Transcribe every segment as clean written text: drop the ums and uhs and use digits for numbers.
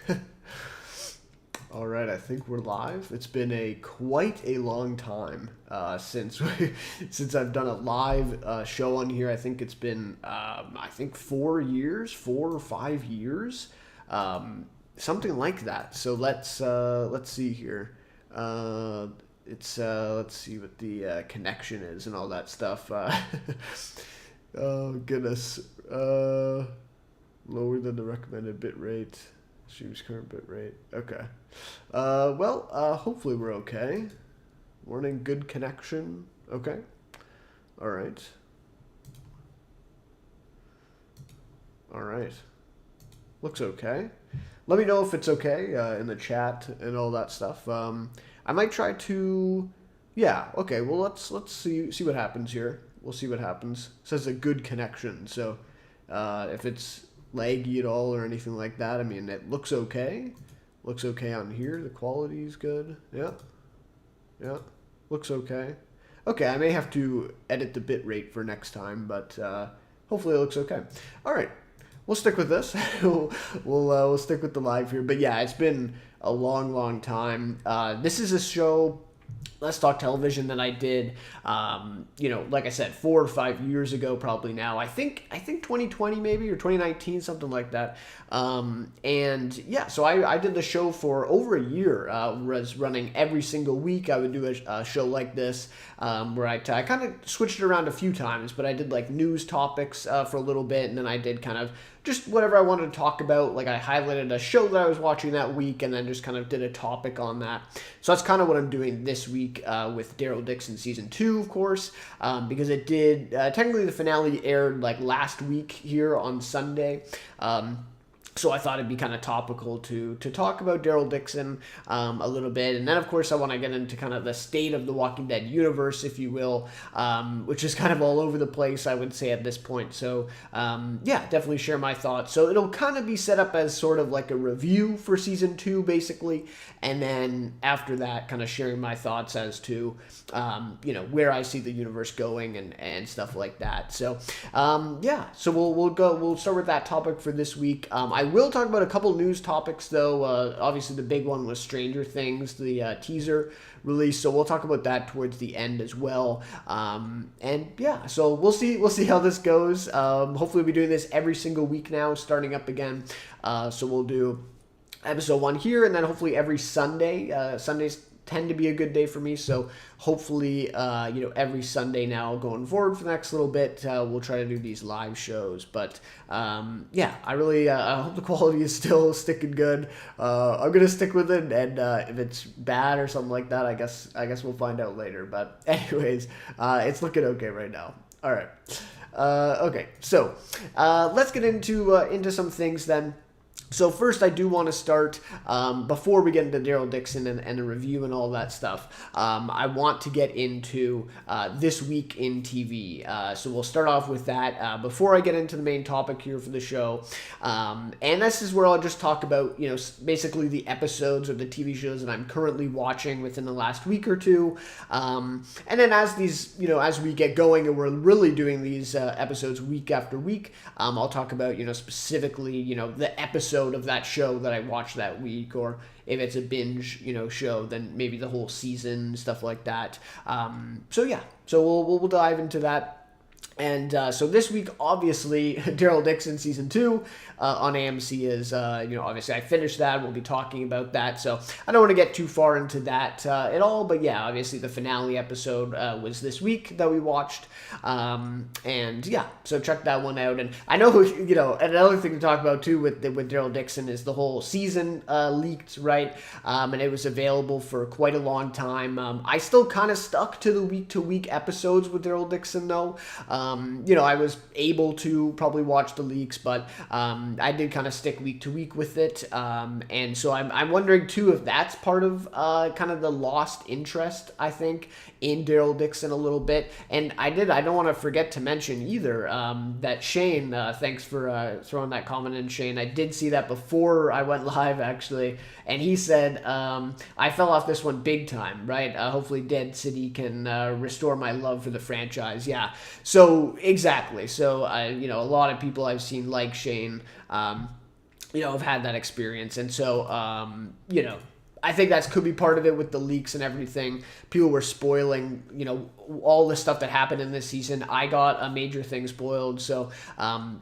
right. All right, I think we're live. It's been quite a long time since I've done a live show on here. I think it's been 4 or 5 years, something like that. So let's see here. Let's see what the connection is and all that stuff. Oh goodness. Lower than the recommended bit rate. Stream's current bit rate. Okay. Hopefully we're okay. Morning, good connection. Okay. All right. All right. Looks okay. Let me know if it's okay in the chat and all that stuff. I might try to. Yeah. Okay. Well, let's see what happens here. We'll see what happens. It says a good connection. So, if it's laggy at all or anything like that, I mean, it looks okay. Looks okay on here. The quality is good. Yeah. Yeah. Looks okay. Okay, I may have to edit the bit rate for next time, but hopefully it looks okay. All right. We'll stick with this. we'll stick with the live here. But yeah, it's been a long time. This is a show, Let's Talk Television, that I did, like I said, 4 or 5 years ago, probably now. I think 2020 maybe, or 2019, something like that. And yeah, so I did the show for over a year. Was running every single week. I would do a show like this, where I kind of switched it around a few times, but I did like news topics for a little bit, and then I did kind of just whatever I wanted to talk about. Like I highlighted a show that I was watching that week and then just kind of did a topic on that. So that's kind of what I'm doing this week with Daryl Dixon Season 2, of course, because it did, technically the finale aired like last week here on Sunday. So I thought it'd be kind of topical to talk about Daryl Dixon a little bit. And then, of course, I want to get into kind of the state of the Walking Dead universe, if you will, which is kind of all over the place, I would say, at this point. So, yeah, definitely share my thoughts. So it'll kind of be set up as sort of like a review for Season 2, basically. And then after that, kind of sharing my thoughts as to, where I see the universe going and stuff like that. So, yeah, so we'll start with that topic for this week. I will talk about a couple news topics, though. Obviously, the big one was Stranger Things, the teaser release. So we'll talk about that towards the end as well. And yeah, so we'll see how this goes. Hopefully, we'll be doing this every single week now, starting up again. So we'll do episode 1 here, and then hopefully every Sunday. Sundays tend to be a good day for me, so hopefully every Sunday now going forward for the next little bit, we'll try to do these live shows. But yeah, I really I hope the quality is still sticking good. I'm gonna stick with it, and if it's bad or something like that, I guess we'll find out later. But anyways, it's looking okay right now. All right. Okay, so let's get into some things then. So first, I do want to start, before we get into Daryl Dixon and a review and all that stuff, I want to get into this week in TV. So we'll start off with that before I get into the main topic here for the show. And this is where I'll just talk about, basically the episodes of the TV shows that I'm currently watching within the last week or two. And then as these, as we get going and we're really doing these episodes week after week, I'll talk about, specifically, the episode of that show that I watched that week, or if it's a binge, show, then maybe the whole season, stuff like that. So yeah, so we'll dive into that. And so this week, obviously, Daryl Dixon Season 2 on AMC is, obviously I finished that. We'll be talking about that. So I don't want to get too far into that at all. But yeah, obviously the finale episode was this week that we watched. And yeah, so check that one out. And I know, another thing to talk about too with Daryl Dixon is the whole season leaked, right? And it was available for quite a long time. I still kind of stuck to the week-to-week episodes with Daryl Dixon, though. I was able to probably watch the leaks, but I did kind of stick week to week with it. And so I'm wondering, too, if that's part of kind of the lost interest, I think, in Daryl Dixon a little bit. And I don't want to forget to mention either that Shane, thanks for throwing that comment in, Shane. I did see that before I went live, actually. And he said, I fell off this one big time, right? Hopefully Dead City can restore my love for the franchise. Yeah. So, exactly. So, a lot of people I've seen like Shane, have had that experience. And so, I think that could be part of it with the leaks and everything. People were spoiling, all the stuff that happened in this season. I got a major thing spoiled, so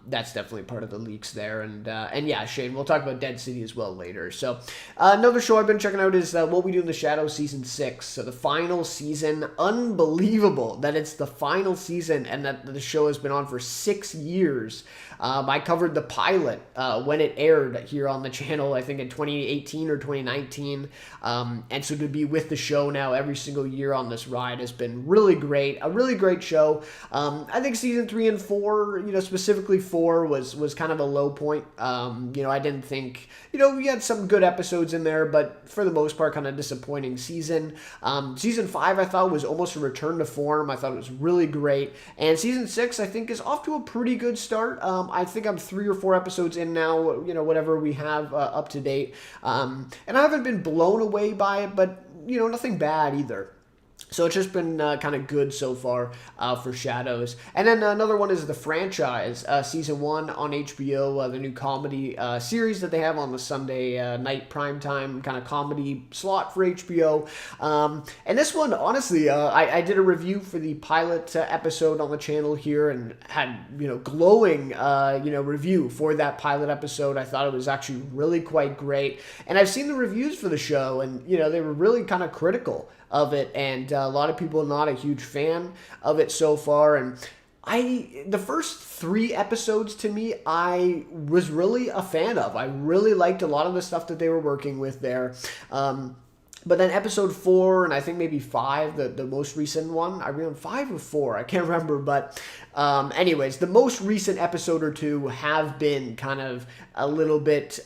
that's definitely part of the leaks there. And yeah, Shane, we'll talk about Dead City as well later. So another show I've been checking out is What We Do in the Shadows Season 6. So the final season. Unbelievable that it's the final season and that the show has been on for 6 years. I covered the pilot when it aired here on the channel, I think in 2018 or 2019. And so to be with the show now every single year on this ride has been really great. A really great show. I think season 3 and 4, specifically 4 was kind of a low point. I didn't think, we had some good episodes in there, but for the most part, kind of disappointing season. Season 5, I thought was almost a return to form. I thought it was really great. And season 6, I think, is off to a pretty good start. I think I'm 3 or 4 episodes in now, whatever we have up to date. And I haven't been blown away by it, but, nothing bad either. So it's just been kind of good so far for Shadows. And then another one is The Franchise, Season 1 on HBO, the new comedy series that they have on the Sunday night primetime kind of comedy slot for HBO. And this one, honestly, I did a review for the pilot episode on the channel here and had, glowing, review for that pilot episode. I thought it was actually really quite great. And I've seen the reviews for the show, and, they were really kind of critical of it, and a lot of people not a huge fan of it so far. And the first 3 episodes to me, I was really a fan of. I really liked a lot of the stuff that they were working with there. But then episode 4 and I think maybe 5, the most recent one, I mean 5 or 4, I can't remember. But anyways, the most recent episode or 2 have been kind of a little bit,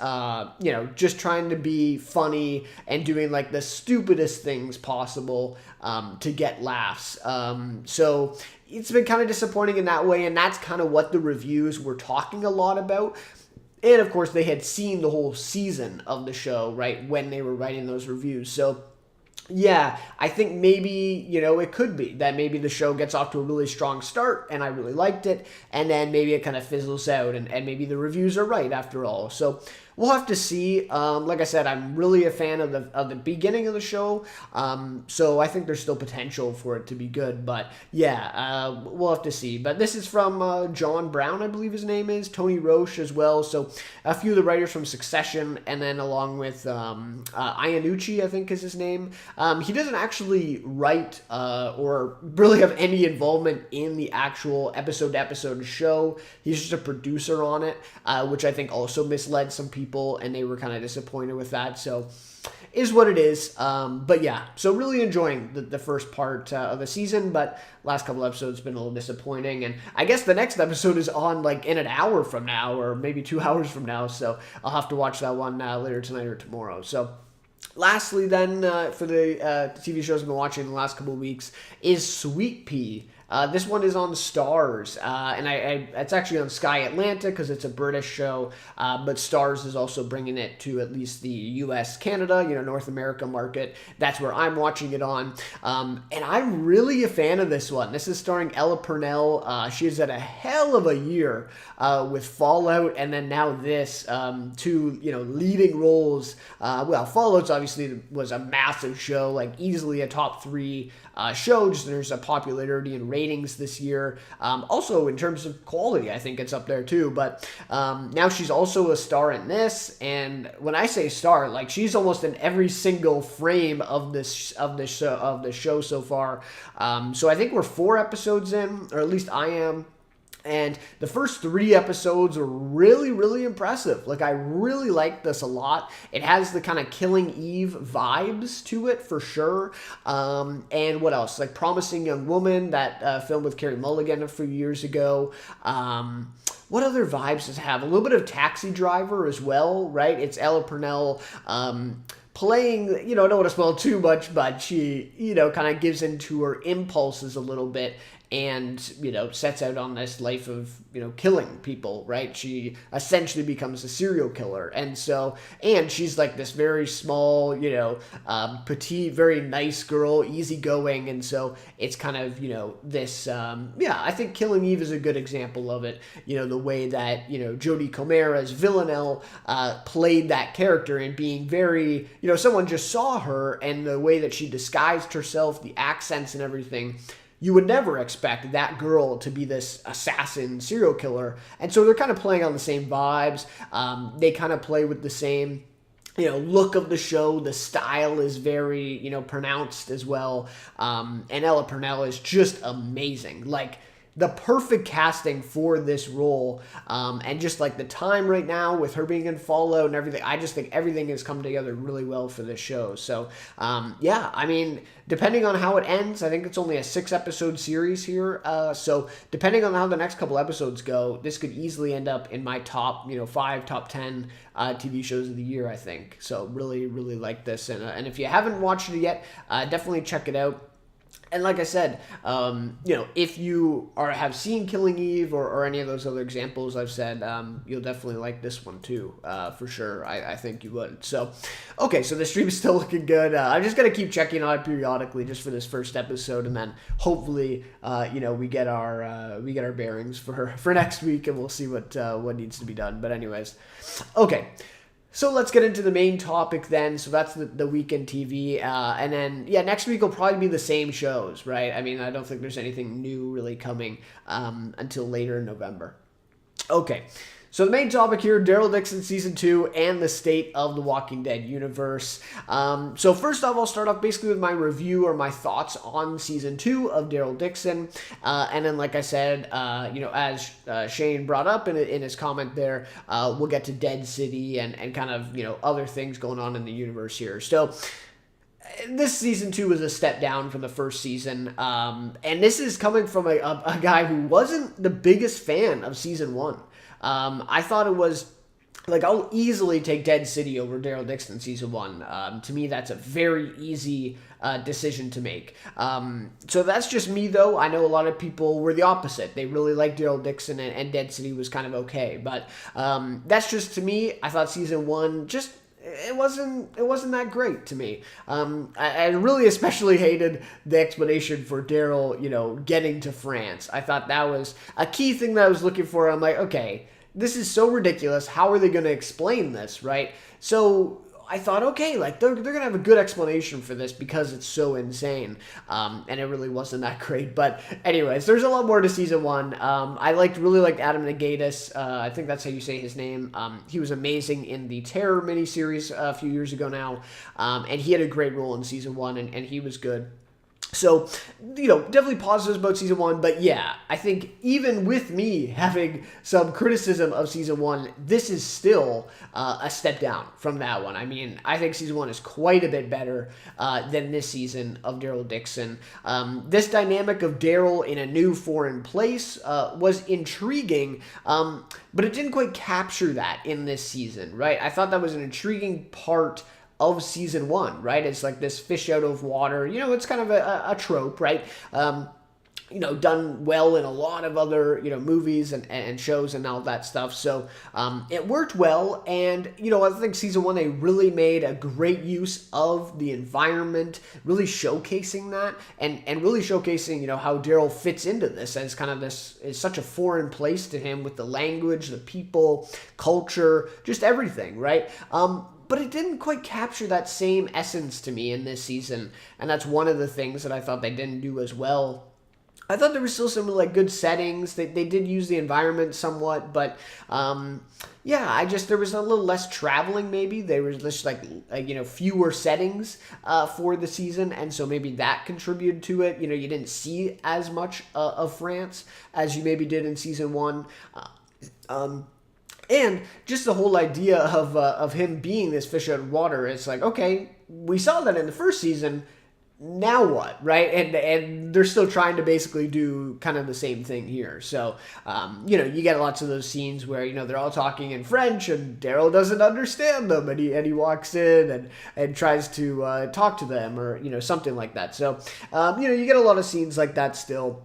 just trying to be funny and doing like the stupidest things possible to get laughs. So it's been kind of disappointing in that way, and that's kind of what the reviews were talking a lot about. And, of course, they had seen the whole season of the show, right, when they were writing those reviews. So, yeah, I think maybe, it could be that maybe the show gets off to a really strong start, and I really liked it, and then maybe it kind of fizzles out, and maybe the reviews are right after all. So we'll have to see. Like I said, I'm really a fan of the beginning of the show, so I think there's still potential for it to be good. But yeah, we'll have to see. But this is from John Brown, I believe his name is, Tony Roche as well. So a few of the writers from Succession, and then along with Iannucci, I think is his name. He doesn't actually write or really have any involvement in the actual episode-to-episode show. He's just a producer on it, which I think also misled some people, and they were kind of disappointed with that. So is what it is. But yeah, so really enjoying the first part of the season, but last couple episodes been a little disappointing. And I guess the next episode is on like in an hour from now, or maybe 2 hours from now. So I'll have to watch that one later tonight or tomorrow. So lastly then, for the TV shows I've been watching the last couple of weeks is Sweet Pea. This one is on Stars, and it's actually on Sky Atlanta because it's a British show, but Stars is also bringing it to at least the US, Canada, North America market. That's where I'm watching it on, and I'm really a fan of this one. This is starring Ella Purnell. She has had a hell of a year with Fallout, and then now this, 2 leading roles. Fallout's obviously was a massive show, like easily a top 3 show, just there's a popularity and ratings this year. Also, in terms of quality, I think it's up there too. But now she's also a star in this, and when I say star, like she's almost in every single frame of the show so far. So I think we're 4 episodes in, or at least I am. And the first 3 episodes are really, really impressive. Like, I really like this a lot. It has the kind of Killing Eve vibes to it, for sure. And what else? Like, Promising Young Woman, that film with Carey Mulligan a few years ago. What other vibes does it have? A little bit of Taxi Driver as well, right? It's Ella Purnell playing, I don't want to spoil too much, but she, kind of gives into her impulses a little bit and, sets out on this life of, killing people, right? She essentially becomes a serial killer. And she's like this very small, petite, very nice girl, easygoing. And so it's kind of, this, I think Killing Eve is a good example of it. The way that, Jodie Comer as Villanelle played that character, and being very, someone just saw her, and the way that she disguised herself, the accents and everything. You would never expect that girl to be this assassin serial killer. And so they're kind of playing on the same vibes. They kind of play with the same, look of the show. The style is very, pronounced as well. And Ella Purnell is just amazing. Like, the perfect casting for this role, and just like the time right now with her being in Fallout and everything, I just think everything has come together really well for this show. So, I mean, depending on how it ends, I think it's only a 6-episode series here. So depending on how the next couple episodes go, this could easily end up in my top, 5, top 10 TV shows of the year, I think. So really, really like this. And if you haven't watched it yet, definitely check it out. And like I said, if you have seen Killing Eve or any of those other examples I've said, you'll definitely like this one too, for sure. I think you would. So, okay, so the stream is still looking good. I'm just going to keep checking on it periodically just for this first episode, and then hopefully, we get our bearings for next week, and we'll see what needs to be done. But anyways, okay. So let's get into the main topic then. So that's the weekend TV. And then, next week will probably be the same shows, right? I mean, I don't think there's anything new really coming until later in November. Okay. So the main topic here, Daryl Dixon Season 2 and the State of the Walking Dead Universe. So first off, I'll start off basically with my review or my thoughts on Season 2 of Daryl Dixon. And then, like I said, as Shane brought up in his comment there, we'll get to Dead City and kind of, other things going on in the universe here. So this Season 2 was a step down from the first season. And this is coming from a guy who wasn't the biggest fan of Season 1. I thought it was, like, I'll easily take Dead City over Daryl Dixon Season 1. To me, that's a very easy decision to make. So that's just me, though. I know a lot of people were the opposite. They really liked Daryl Dixon, and Dead City was kind of okay. But that's just, to me, I thought Season 1 just... It wasn't that great to me. I really especially hated the explanation for Daryl, getting to France. I thought that was a key thing that I was looking for. I'm like, okay, this is so ridiculous. How are they going to explain this, right? So I thought, okay, like they're going to have a good explanation for this because it's so insane. And it really wasn't that great. But anyways, there's a lot more to Season 1. I really liked Adam Nagaitis. I think that's how you say his name. He was amazing in the Terror miniseries a few years ago now. And he had a great role in Season 1, and he was good. So, definitely positives about Season 1, but I think even with me having some criticism of Season 1, this is still a step down from that one. I mean, I think Season 1 is quite a bit better than this season of Daryl Dixon. This dynamic of Daryl in a new foreign place was intriguing, but it didn't quite capture that in this season, right? I thought that was an intriguing part of Season 1, right? It's like this fish out of water. It's kind of a trope, right? Done well in a lot of other, movies and shows and all that stuff. So it worked well. And, I think Season 1, they really made a great use of the environment, really showcasing that and really showcasing, how Daryl fits into this as kind of this is such a foreign place to him with the language, the people, culture, just everything, right? But it didn't quite capture that same essence to me in this season, and that's one of the things that I thought they didn't do as well. I thought there was still some good settings. They did use the environment somewhat, but there was a little less traveling maybe. There was just fewer settings for the season, and so maybe that contributed to it. You didn't see as much of France as you maybe did in Season 1. And just the whole idea of him being this fish out of water, it's like, okay, we saw that in the first season, now what, right? And they're still trying to basically do kind of the same thing here. So, you get lots of those scenes where, they're all talking in French and Daryl doesn't understand them, and he walks in and tries to talk to them or, something like that. So, you get a lot of scenes like that still.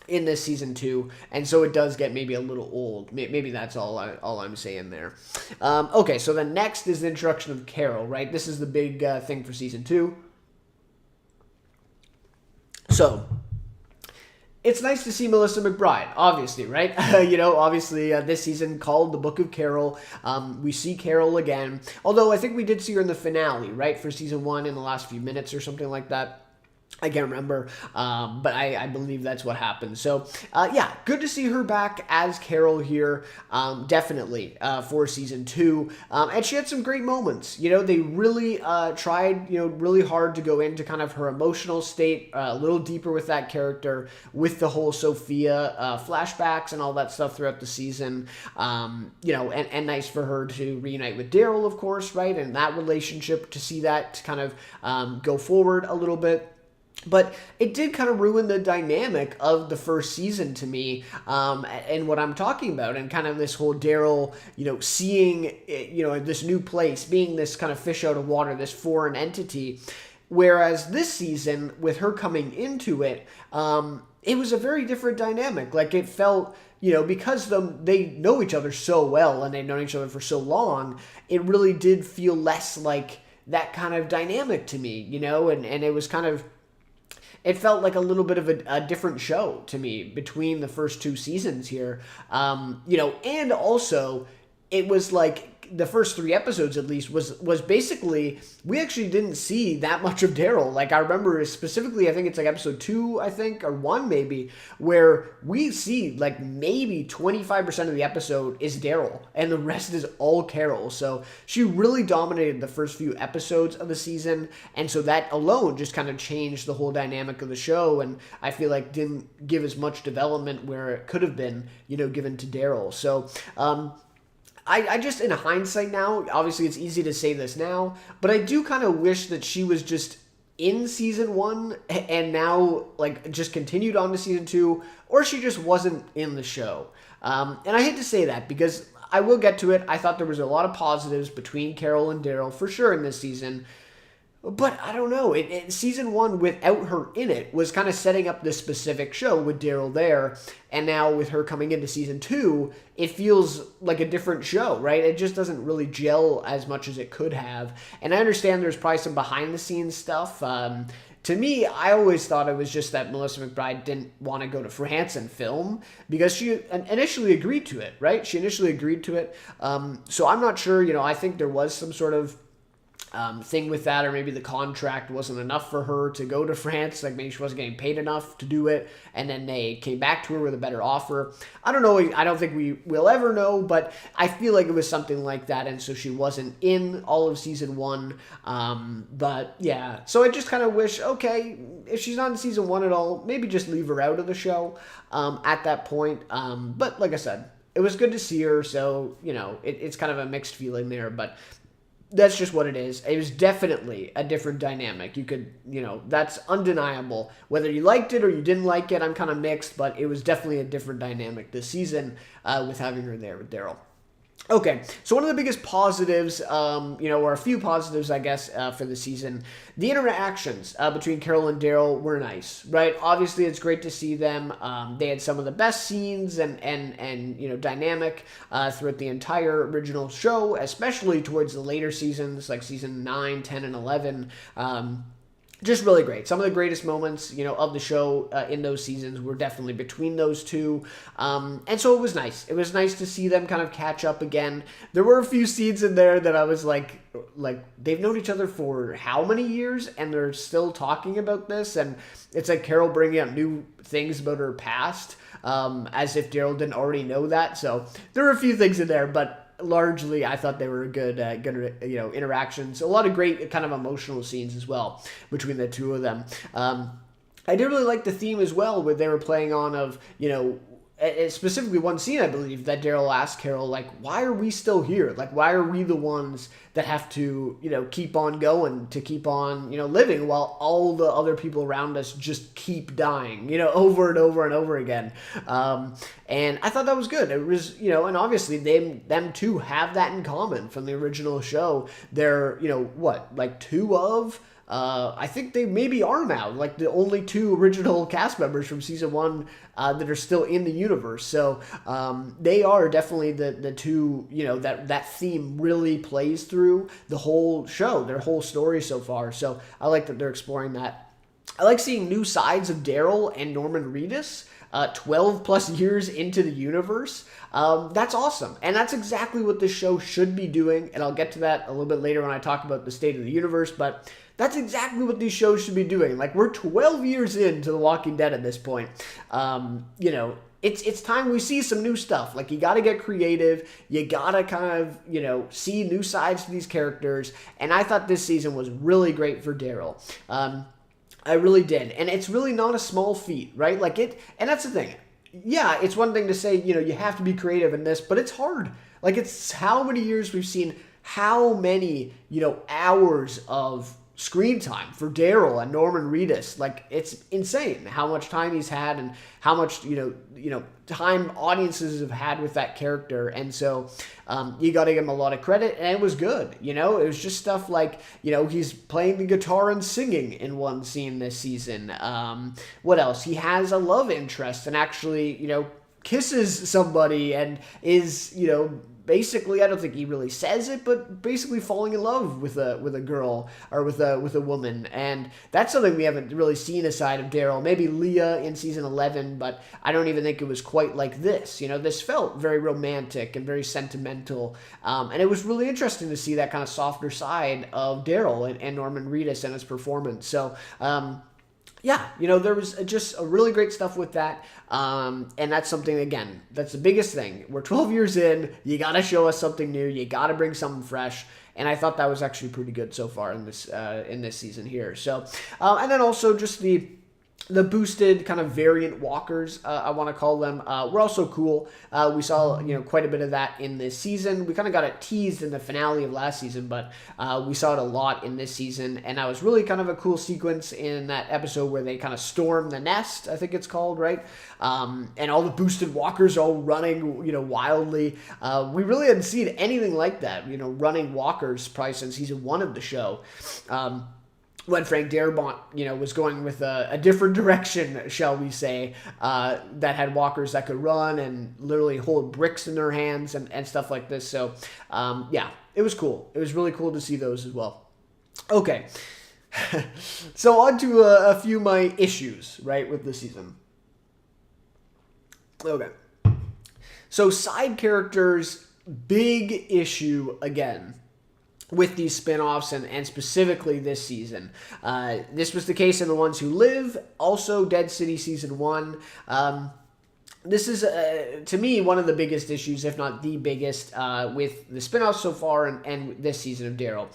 in this season 2, and so it does get maybe a little old. Maybe that's all I'm saying there. Okay, so then next is the introduction of Carol, right? This is the big thing for season 2. So it's nice to see Melissa McBride, obviously, right? Obviously this season called The Book of Carol. We see Carol again, although I think we did see her in the finale, right, for season 1 in the last few minutes or something like that. I can't remember, but I believe that's what happened. So, yeah, good to see her back as Carol here, definitely, for season 2. And she had some great moments. They really tried, really hard to go into kind of her emotional state, a little deeper with that character, with the whole Sophia flashbacks and all that stuff throughout the season. And nice for her to reunite with Daryl, of course, right? And that relationship, to see that kind of go forward a little bit. But it did kind of ruin the dynamic of the first season to me, and what I'm talking about, and kind of this whole Daryl, seeing, this new place, being this kind of fish out of water, this foreign entity. Whereas this season, with her coming into it, it was a very different dynamic. Like, it felt, because they know each other so well, and they've known each other for so long, it really did feel less like that kind of dynamic to me, and it was kind of, it felt like a little bit of a different show to me between the first 2 seasons here. And also it was like the first 3 episodes, at least, was basically, we actually didn't see that much of Daryl. Like, I remember specifically, I think it's like episode 2, I think, or 1 maybe, where we see like maybe 25% of the episode is Daryl, and the rest is all Carol. So she really dominated the first few episodes of the season, and so that alone just kind of changed the whole dynamic of the show, and I feel like didn't give as much development where it could have been, given to Daryl. So, I just, in hindsight now, obviously it's easy to say this now, but I do kind of wish that she was just in season 1 and now, like, just continued on to season 2, or she just wasn't in the show. And I hate to say that, because I will get to it. I thought there was a lot of positives between Carol and Daryl, for sure, in this season. But I don't know. Season 1, without her in it, was kind of setting up this specific show with Daryl there. And now with her coming into season 2, it feels like a different show, right? It just doesn't really gel as much as it could have. And I understand there's probably some behind-the-scenes stuff. To me, I always thought it was just that Melissa McBride didn't want to go to France and film, because she initially agreed to it, right? She initially agreed to it. So I'm not sure, I think there was some sort of thing with that, or maybe the contract wasn't enough for her to go to France, like maybe she wasn't getting paid enough to do it, and then they came back to her with a better offer. I don't know, I don't think we will ever know, but I feel like it was something like that, and so she wasn't in all of season 1, but yeah, so I just kind of wish, okay, if she's not in season 1 at all, maybe just leave her out of the show at that point, but like I said, it was good to see her, so, it's kind of a mixed feeling there, but that's just what it is. It was definitely a different dynamic. You could, that's undeniable. Whether you liked it or you didn't like it, I'm kind of mixed, but it was definitely a different dynamic this season with having her there with Daryl. Okay, so one of the biggest positives, or a few positives, I guess, for the season, the interactions between Carol and Daryl were nice, right? Obviously, it's great to see them. They had some of the best scenes and dynamic throughout the entire original show, especially towards the later seasons, like season 9, 10, and 11. Just really great. Some of the greatest moments, of the show in those seasons were definitely between those two. And so it was nice. It was nice to see them kind of catch up again. There were a few scenes in there that I was like they've known each other for how many years, and they're still talking about this. And it's like Carol bringing up new things about her past, as if Daryl didn't already know that. So there were a few things in there, but largely, I thought they were good interactions. A lot of great kind of emotional scenes as well between the two of them. I did really like the theme as well, where they were playing on of, specifically one scene, I believe, that Daryl asked Carol, like, why are we still here? Like, why are we the ones that have to, keep on going, to keep on, living, while all the other people around us just keep dying, over and over and over again. And I thought that was good. It was, and obviously them two have that in common from the original show. They're, like 2 of I think they maybe are now, like the only two original cast members from season 1 that are still in the universe. So they are definitely the two, that theme really plays through the whole show, their whole story so far. So I like that they're exploring that. I like seeing new sides of Daryl and Norman Reedus 12 plus years into the universe. That's awesome. And that's exactly what this show should be doing. And I'll get to that a little bit later when I talk about the State of the Universe. But that's exactly what these shows should be doing. Like, we're 12 years into The Walking Dead at this point. It's time we see some new stuff. Like, you got to get creative. You got to kind of, see new sides to these characters. And I thought this season was really great for Daryl. I really did. And it's really not a small feat, right? And that's the thing. Yeah, it's one thing to say, you have to be creative in this, but it's hard. Like, it's how many years we've seen, how many, hours of screen time for Daryl and Norman Reedus. Like, it's insane how much time he's had and how much, time audiences have had with that character. And so you got to give him a lot of credit, and it was good. It was just stuff like, he's playing the guitar and singing in one scene this season. What else? He has a love interest and actually, kisses somebody and is, basically, I don't think he really says it, but basically falling in love with a girl or with a woman. And that's something we haven't really seen a side of Daryl. Maybe Leah in season 11, but I don't even think it was quite like this. This felt very romantic and very sentimental. And it was really interesting to see that kind of softer side of Daryl and Norman Reedus and his performance. So, yeah, there was just a really great stuff with that. And that's something, again, that's the biggest thing. We're 12 years in. You got to show us something new. You got to bring something fresh. And I thought that was actually pretty good so far in this season here. So, and then also just the boosted kind of variant walkers, I want to call them, were also cool. We saw, quite a bit of that in this season. We kind of got it teased in the finale of last season, but we saw it a lot in this season. And that was really kind of a cool sequence in that episode where they kind of storm the nest, I think it's called, right? And all the boosted walkers all running, wildly. We really hadn't seen anything like that, running walkers probably since season 1 of the show. When Frank Darabont, was going with a different direction, shall we say, that had walkers that could run and literally hold bricks in their hands and stuff like this. So, yeah, it was cool. It was really cool to see those as well. Okay, so on to a few of my issues, right, with this season. Okay, so side characters, big issue again with these spin-offs and specifically this season. This was the case in The Ones Who Live, also Dead City Season 1. This is, to me, one of the biggest issues, if not the biggest, with the spin-offs so far and this season of Daryl.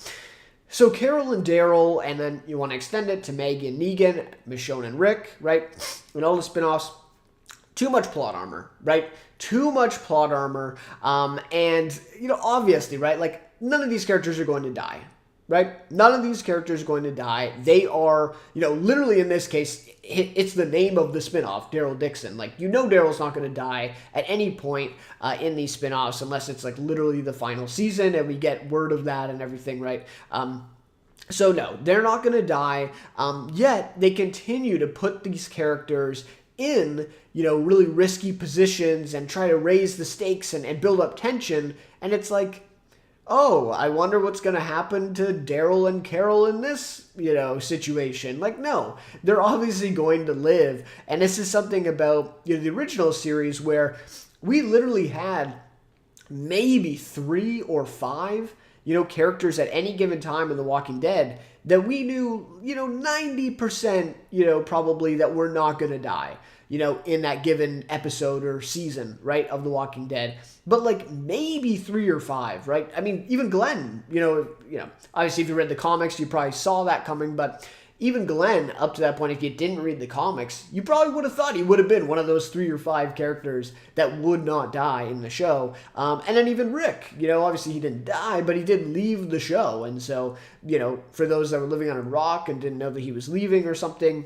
So Carol and Daryl, and then you want to extend it to Maggie and Negan, Michonne and Rick, right? And all the spin-offs. Too much plot armor, right? Too much plot armor. And, obviously, right? Like, none of these characters are going to die, right? None of these characters are going to die. They are, literally in this case, it's the name of the spinoff, Daryl Dixon. Like, Daryl's not going to die at any point in these spinoffs unless it's, like, literally the final season and we get word of that and everything, right? So, no, they're not going to die. Yet, they continue to put these characters in, really risky positions and try to raise the stakes and build up tension. And it's like, oh, I wonder what's going to happen to Daryl and Carol in this, situation. Like, no, they're obviously going to live. And this is something about, the original series where we literally had maybe 3 or 5, characters at any given time in The Walking Dead that we knew, 90%, probably that we're not going to die, in that given episode or season, right, of The Walking Dead. But, like, maybe 3 or 5, right? I mean, even Glenn, obviously if you read the comics, you probably saw that coming, but even Glenn, up to that point, if you didn't read the comics, you probably would have thought he would have been one of those 3 or 5 characters that would not die in the show. And then even Rick, obviously he didn't die, but he did leave the show. And so, for those that were living on a rock and didn't know that he was leaving or something,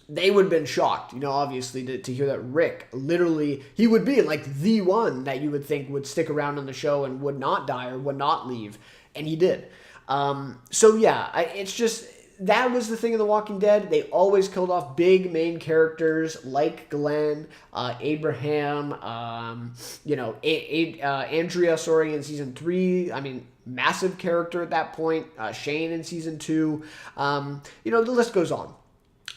they would have been shocked, obviously, to hear that Rick, literally, he would be like the one that you would think would stick around on the show and would not die or would not leave. And he did. So, yeah, it's just, that was the thing in The Walking Dead. They always killed off big main characters like Glenn, Abraham, Andrea, in season 3. I mean, massive character at that point. Shane in season 2. The list goes on.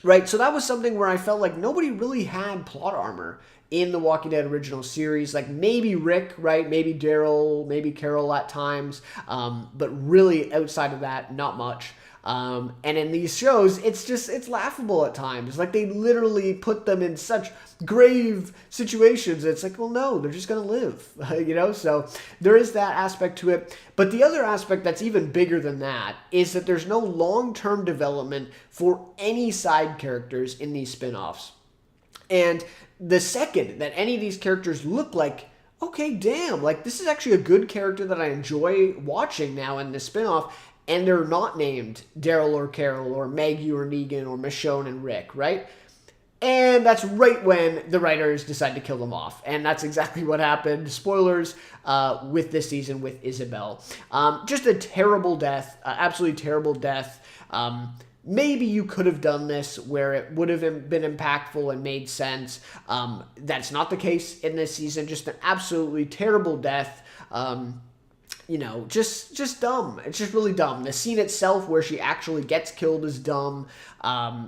Right, so that was something where I felt like nobody really had plot armor in the Walking Dead original series. Like maybe Rick, right? Maybe Daryl, maybe Carol at times. But really outside of that, not much. And in these shows, it's laughable at times. Like they literally put them in such grave situations. It's like, well, no, they're just going to live, So there is that aspect to it. But the other aspect that's even bigger than that is that there's no long-term development for any side characters in these spinoffs. And the second that any of these characters look like, okay, damn, like this is actually a good character that I enjoy watching now in this spinoff, and they're not named Daryl or Carol or Maggie or Negan or Michonne and Rick, right? And that's right when the writers decide to kill them off. And that's exactly what happened. Spoilers with this season with Isabel. Just a terrible death, absolutely terrible death. Maybe you could have done this where it would have been impactful and made sense. That's not the case in this season. Just an absolutely terrible death. Just dumb. It's just really dumb. The scene itself where she actually gets killed is dumb.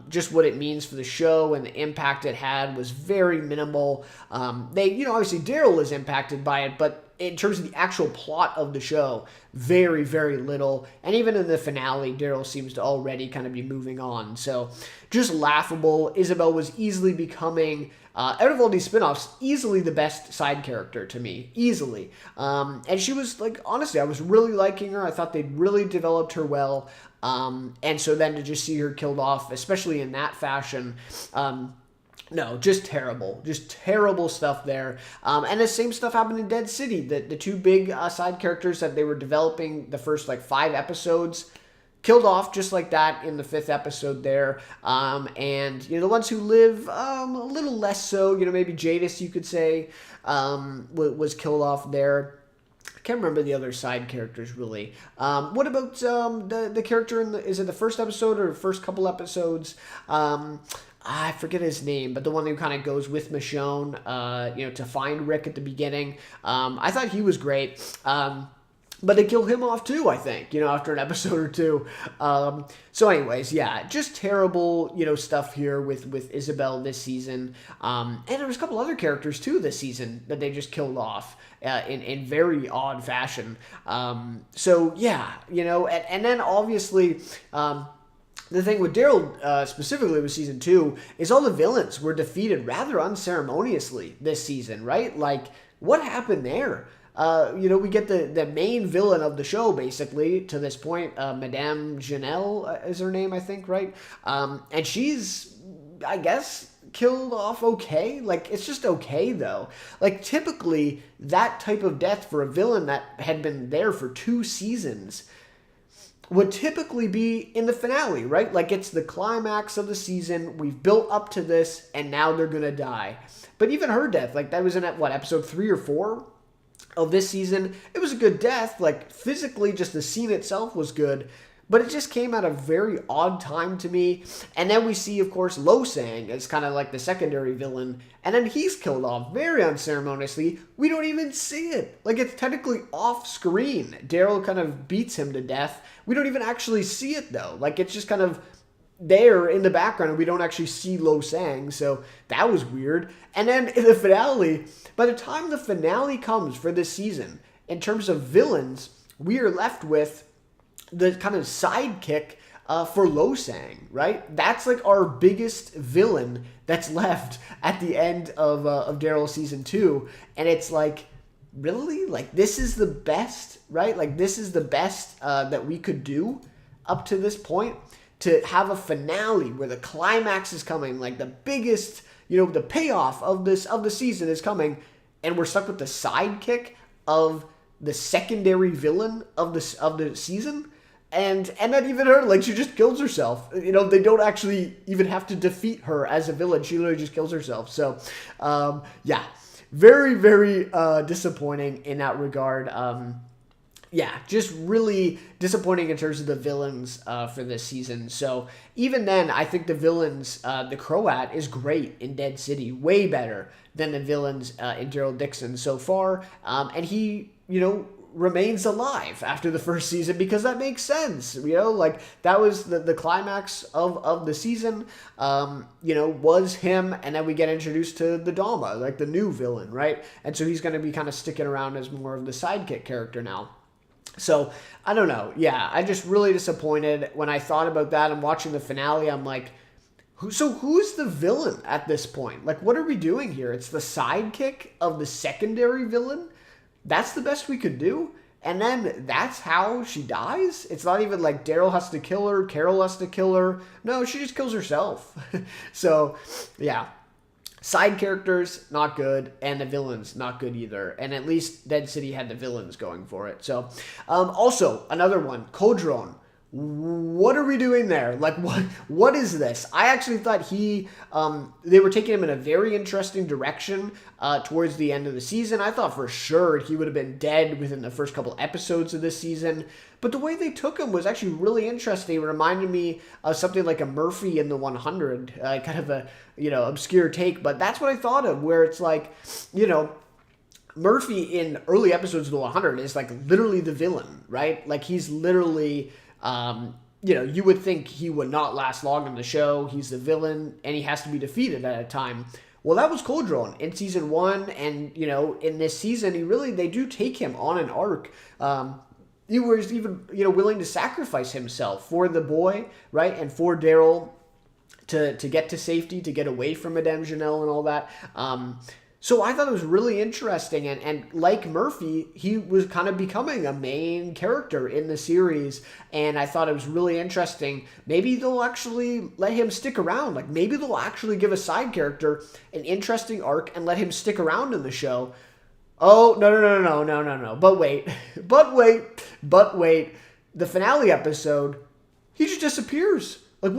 Just what it means for the show and the impact it had was very minimal. Obviously Daryl is impacted by it, but in terms of the actual plot of the show, very, very little. And even in the finale, Daryl seems to already kind of be moving on. So just laughable. Isabel was easily becoming, out of all these spinoffs, easily the best side character to me. Easily. And she was, like, honestly, I was really liking her. I thought they'd really developed her well. And so then to just see her killed off, especially in that fashion, no, just terrible stuff there. And the same stuff happened in Dead City. The two big side characters that they were developing the first 5 episodes killed off just like that in the 5th episode there. And the ones who live a little less so, maybe Jadis, you could say, was killed off there. I can't remember the other side characters really. What about the character is it the first episode or first couple episodes? I forget his name, but the one who kind of goes with Michonne, to find Rick at the beginning. I thought he was great. But they kill him off too, I think, after an episode or two. So anyways, yeah, just terrible, stuff here with Isabel this season. And there was a couple other characters too this season that they just killed off in very odd fashion. So yeah, and then obviously, the thing with Daryl, specifically with season 2, is all the villains were defeated rather unceremoniously this season, right? Like, what happened there? We get the main villain of the show, basically, to this point. Madame Janelle is her name, I think, right? And she's, I guess, killed off okay. Like, it's just okay, though. Like, typically, that type of death for a villain that had been there for 2 seasons would typically be in the finale, right? Like, it's the climax of the season, we've built up to this, and now they're gonna die. But even her death, like, that was in, episode 3 or 4 of this season? It was a good death, like, physically, just the scene itself was good, but it just came at a very odd time to me. And then we see, of course, Lo-Sang as kind of like the secondary villain, and then he's killed off very unceremoniously. We don't even see it. Like, it's technically off screen. Daryl kind of beats him to death. We don't even actually see it, though. Like, it's just kind of there in the background, and we don't actually see Lo-Sang, so that was weird. And then in the finale, by the time the finale comes for this season, in terms of villains, we are left with the kind of sidekick for Lo-Sang, right? That's like our biggest villain that's left at the end of Daryl season 2, and it's like, really? Like, this is the best, right? Like, this is the best that we could do up to this point, to have a finale where the climax is coming, like the biggest, the payoff of the season is coming, and we're stuck with the sidekick of the secondary villain of the season. And not even her, like, she just kills herself. They don't actually even have to defeat her as a villain. She literally just kills herself. So, yeah, very, very disappointing in that regard. yeah, just really disappointing in terms of the villains for this season. So even then, I think the villains, the Croat is great in Dead City, way better than the villains in Daryl Dixon so far. And he, remains alive after the first season because that makes sense. Like that was the climax of the season, was him. And then we get introduced to the Dama, like the new villain, right? And so he's going to be kind of sticking around as more of the sidekick character now. So, I don't know. Yeah, I just really disappointed when I thought about that. I'm watching the finale. I'm like, who's the villain at this point? Like, what are we doing here? It's the sidekick of the secondary villain? That's the best we could do? And then that's how she dies? It's not even like Daryl has to kill her, Carol has to kill her. No, she just kills herself. So, yeah. Side characters, not good, and the villains, not good either. And at least Dead City had the villains going for it. So, also, another one, Codron. What are we doing there? Like, what is this? I actually thought they were taking him in a very interesting direction towards the end of the season. I thought for sure he would have been dead within the first couple episodes of this season. But the way they took him was actually really interesting. It reminded me of something like a Murphy in the 100, kind of a, obscure take. But that's what I thought of, where it's like, Murphy in early episodes of the 100 is like literally the villain, right? Like he's literally... you would think he would not last long in the show. He's the villain, and he has to be defeated at a time. Well, that was Codron in season 1, and, in this season, they do take him on an arc. He was even, willing to sacrifice himself for the boy, right, and for Daryl to get to safety, to get away from Madame Janelle and all that. So I thought it was really interesting, and like Murphy, he was kind of becoming a main character in the series, and I thought it was really interesting. Maybe they'll actually let him stick around. Like, maybe they'll actually give a side character an interesting arc and let him stick around in the show. Oh, no. But wait. The finale episode, he just disappears. Like,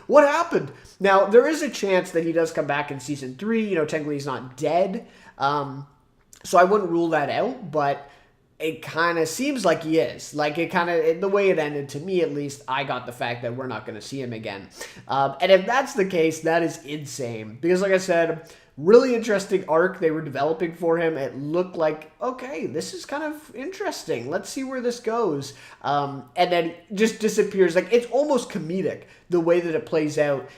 what happened? Now, there is a chance that he does come back in season 3. Technically he's not dead. So I wouldn't rule that out, but it kind of seems like he is. Like, the way it ended, to me at least, I got the fact that we're not going to see him again. And if that's the case, that is insane. Because, like I said, really interesting arc they were developing for him. It looked like, okay, this is kind of interesting. Let's see where this goes. And then just disappears. Like, it's almost comedic, the way that it plays out,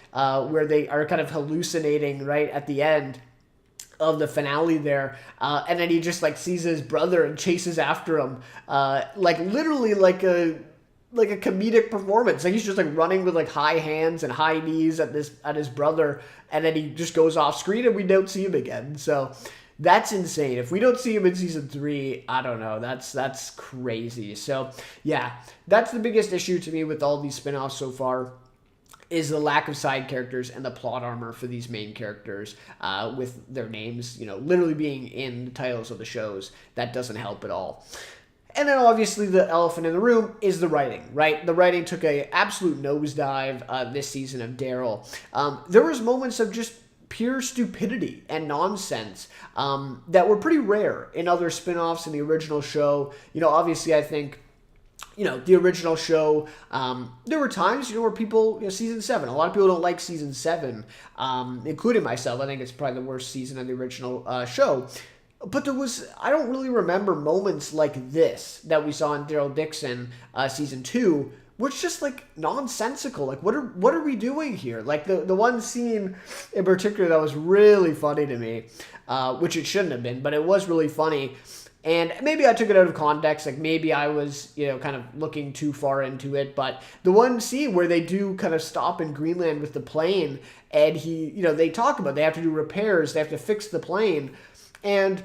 where they are kind of hallucinating right at the end of the finale there. And then he just, sees his brother and chases after him. Literally like a comedic performance. Like, he's just running with high hands and high knees at his brother, and then he just goes off screen and we don't see him again. So that's insane. If we don't see him in season 3, I don't know. That's crazy. So yeah, that's the biggest issue to me with all these spinoffs so far, is the lack of side characters and the plot armor for these main characters, with their names, literally being in the titles of the shows. That doesn't help at all. And then obviously the elephant in the room is the writing, right? The writing took an absolute nosedive this season of Daryl. There was moments of just pure stupidity and nonsense that were pretty rare in other spin-offs in the original show. Obviously I think, the original show, there were times, where people, season 7, a lot of people don't like season 7, including myself. I think it's probably the worst season of the original show. But I don't really remember moments like this that we saw in Daryl Dixon season 2, which just nonsensical. What are we doing here? The one scene in particular that was really funny to me, which it shouldn't have been, but it was really funny. And maybe I took it out of context. Maybe I was, kind of looking too far into it. But the one scene where they do kind of stop in Greenland with the plane, and they talk about they have to do repairs, they have to fix the plane. And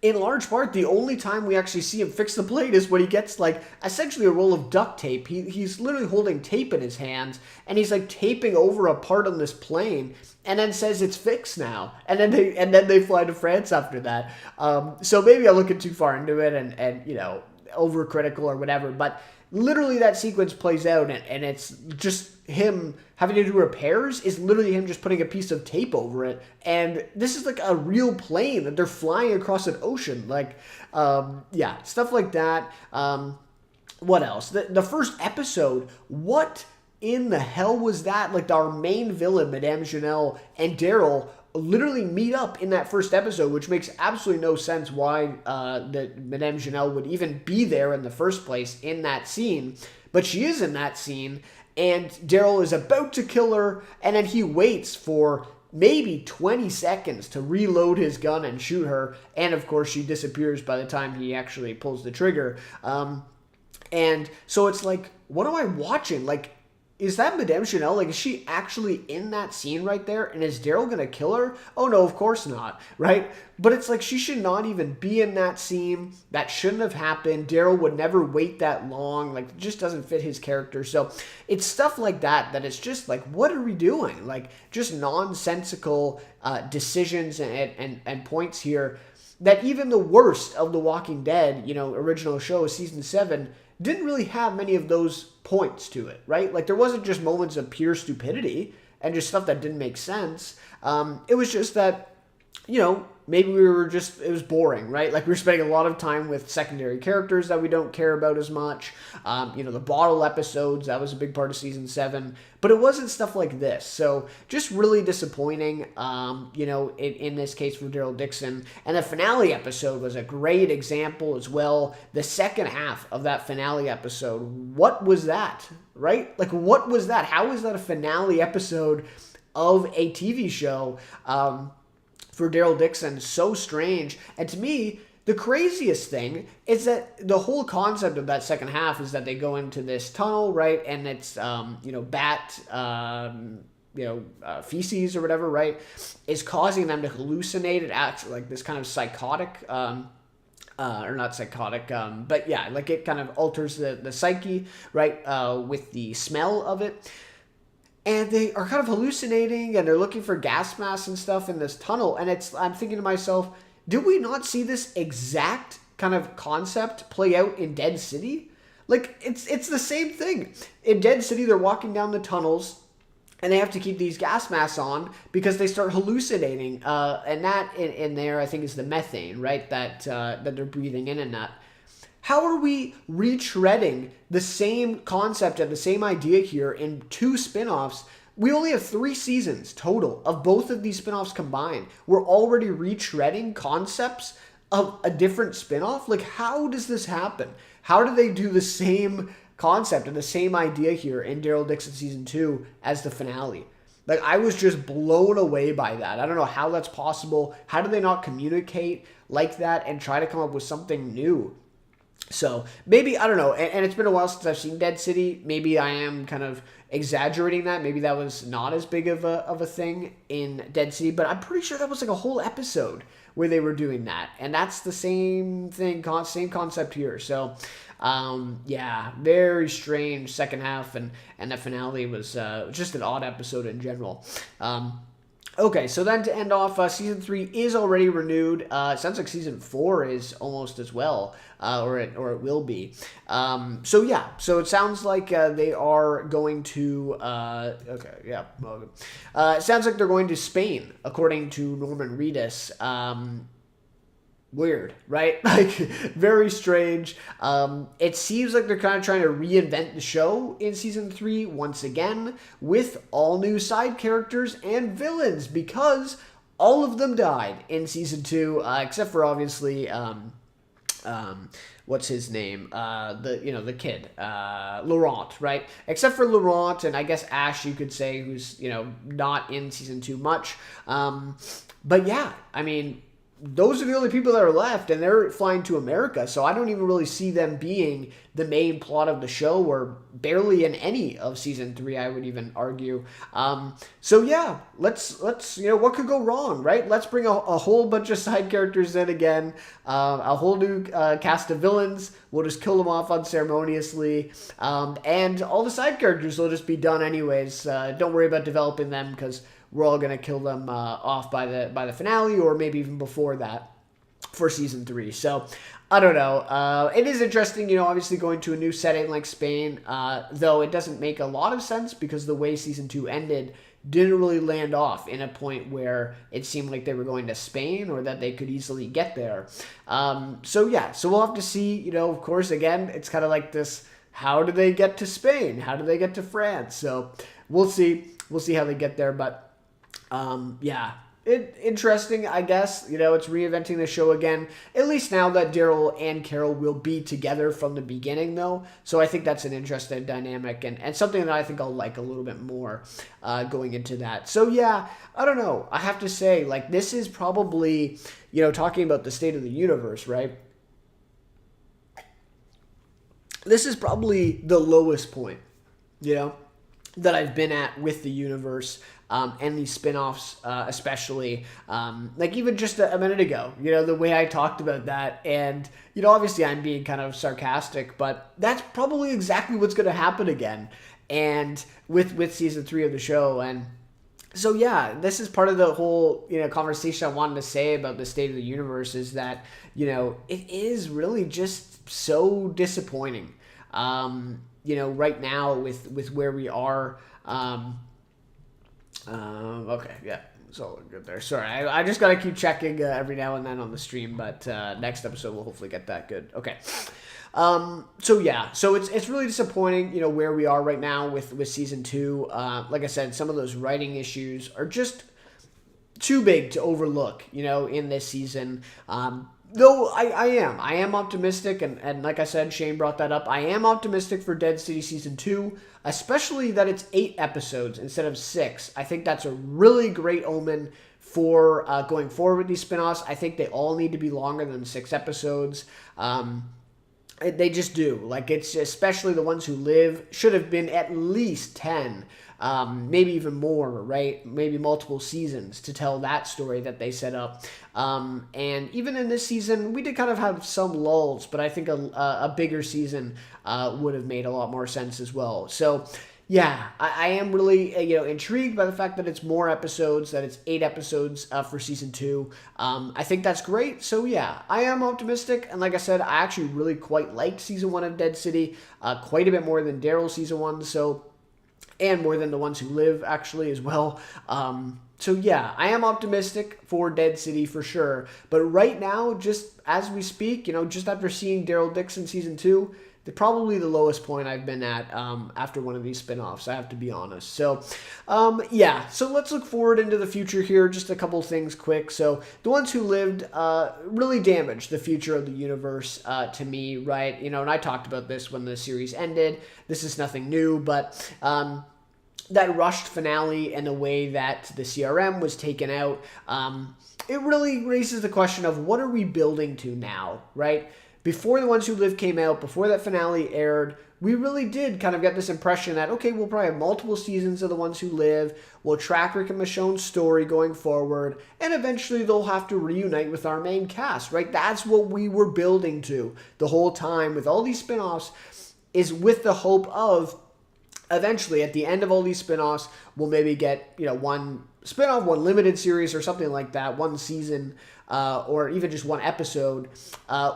in large part, the only time we actually see him fix the plane is when he gets, essentially a roll of duct tape. He's literally holding tape in his hands, and he's, taping over a part on this plane, and then says it's fixed now. And then they fly to France after that. So maybe I'm looking too far into it and overcritical or whatever, but literally that sequence plays out, and it's just him having to do repairs is literally him just putting a piece of tape over it. And this is like a real plane that they're flying across an ocean. Like, yeah, stuff like that. What else? The first episode, what in the hell was that? Like, our main villain, Madame Janelle, and Daryl literally meet up in that first episode, which makes absolutely no sense why that Madame Janelle would even be there in the first place in that scene. But she is in that scene, and Daryl is about to kill her, and then he waits for maybe 20 seconds to reload his gun and shoot her, and of course she disappears by the time he actually pulls the trigger. And so it's like, what am I watching? Like, is that Madame Chanel? Like, is she actually in that scene right there? And is Daryl going to kill her? Oh, no, of course not, right? But it's like, she should not even be in that scene. That shouldn't have happened. Daryl would never wait that long. Like, it just doesn't fit his character. So it's stuff like that it's just like, what are we doing? Like, just nonsensical decisions and points here that even the worst of The Walking Dead, original show, season 7, didn't really have many of those points to it, right? Like, there wasn't just moments of pure stupidity and just stuff that didn't make sense. It was just that, maybe it was boring, right? Like, we were spending a lot of time with secondary characters that we don't care about as much. The bottle episodes, that was a big part of season 7. But it wasn't stuff like this. So just really disappointing, in this case for Daryl Dixon. And the finale episode was a great example as well. The second half of that finale episode, what was that, right? Like, what was that? How is that a finale episode of a TV show? For Daryl Dixon, so strange. And to me, the craziest thing is that the whole concept of that second half is that they go into this tunnel, right? And it's, bat, feces or whatever, right? Is causing them to hallucinate. It acts like this kind of psychotic, or not psychotic, but yeah, like it kind of alters the psyche, right? With the smell of it. And they are kind of hallucinating, and they're looking for gas masks and stuff in this tunnel. And I'm thinking to myself, did we not see this exact kind of concept play out in Dead City? Like, it's the same thing. In Dead City, they're walking down the tunnels, and they have to keep these gas masks on because they start hallucinating. And that in there, I think, is the methane, right? That they're breathing in and that. How are we retreading the same concept and the same idea here in 2 spin-offs? We only have 3 seasons total of both of these spin-offs combined. We're already retreading concepts of a different spin-off? Like, how does this happen? How do they do the same concept and the same idea here in Daryl Dixon Season 2 as the finale? Like, I was just blown away by that. I don't know how that's possible. How do they not communicate like that and try to come up with something new? So maybe, I don't know, and it's been a while since I've seen Dead City. Maybe I am kind of exaggerating that. Maybe that was not as big of a thing in Dead City, but I'm pretty sure that was like a whole episode where they were doing that. And that's the same thing, same concept here. So, yeah, very strange second half, and the finale was just an odd episode in general. Okay, so then to end off, Season 3 is already renewed. It sounds like Season 4 is almost as well, or it will be. So yeah, so it sounds like they are going to, okay, yeah. It sounds like they're going to Spain, according to Norman Reedus. Weird, right? Like, very strange. It seems like they're kind of trying to reinvent the show in Season 3 once again with all new side characters and villains, because all of them died in Season 2, except for obviously, what's his name? The kid, Laurent, right? Except for Laurent, and I guess Ash, you could say, who's, not in Season 2 much. But yeah, I mean, those are the only people that are left, and they're flying to America, so I don't even really see them being the main plot of the show, or barely in any of Season 3, I would even argue. So yeah, let's what could go wrong, right? Let's bring a whole bunch of side characters in again, a whole new cast of villains. We'll just kill them off unceremoniously, and all the side characters will just be done anyways. Don't worry about developing them, because we're all going to kill them off by the finale, or maybe even before that. for season 3. So I don't know. It is interesting, obviously going to a new setting like Spain, though it doesn't make a lot of sense because the way season 2 ended didn't really land off in a point where it seemed like they were going to Spain or that they could easily get there. So we'll have to see, of course, again, it's kind of like this, how do they get to Spain? How do they get to France? So we'll see. We'll see how they get there. But interesting, I guess. It's reinventing the show again. At least now that Daryl and Carol will be together from the beginning, though. So I think that's an interesting dynamic and something that I think I'll like a little bit more going into that. So yeah, I don't know. I have to say, like, this is probably, talking about the state of the universe, right? This is probably the lowest point, that I've been at with the universe. And these spin-offs, especially, like even just a minute ago, the way I talked about that. And, obviously I'm being kind of sarcastic, but that's probably exactly what's going to happen again. And with season 3 of the show. And so, yeah, this is part of the whole, conversation I wanted to say about the state of the universe is that, it is really just so disappointing, right now with where we are. Okay, yeah, it's all good there. Sorry, I just gotta keep checking every now and then on the stream, but next episode we'll hopefully get that good. Okay, so it's really disappointing, where we are right now with season 2. Like I said, some of those writing issues are just too big to overlook, in this season. Though I am optimistic, and like I said, Shane brought that up. I am optimistic for Dead City Season 2, especially that it's 8 episodes instead of 6. I think that's a really great omen for going forward with these spinoffs. I think they all need to be longer than 6 episodes. They just do. Like, it's especially the ones who live should have been at least 10. Maybe even more, right? Maybe multiple seasons to tell that story that they set up. And even in this season, we did kind of have some lulls, but I think a bigger season would have made a lot more sense as well. So, yeah, I am really intrigued by the fact that it's more episodes, that it's 8 episodes for season 2. I think that's great. So yeah, I am optimistic, and like I said, I actually really quite liked season 1 of Dead City, quite a bit more than Daryl season 1. So. And more than the ones who live, actually, as well. So, yeah, I am optimistic for Dead City for sure. But right now, just as we speak, just after seeing Daryl Dixon Season 2, probably the lowest point I've been at after one of these spinoffs, I have to be honest. So, so let's look forward into the future here. Just a couple things quick. So, the ones who lived really damaged the future of the universe to me, right? And I talked about this when the series ended. This is nothing new, but that rushed finale and the way that the CRM was taken out, it really raises the question of what are we building to now, right? Before The Ones Who Live came out, before that finale aired, we really did kind of get this impression that, okay, we'll probably have multiple seasons of The Ones Who Live, we'll track Rick and Michonne's story going forward, and eventually they'll have to reunite with our main cast, right? That's what we were building to the whole time with all these spinoffs, is with the hope of eventually, at the end of all these spinoffs, we'll maybe get, one spinoff, one limited series or something like that, one season, or even just one episode,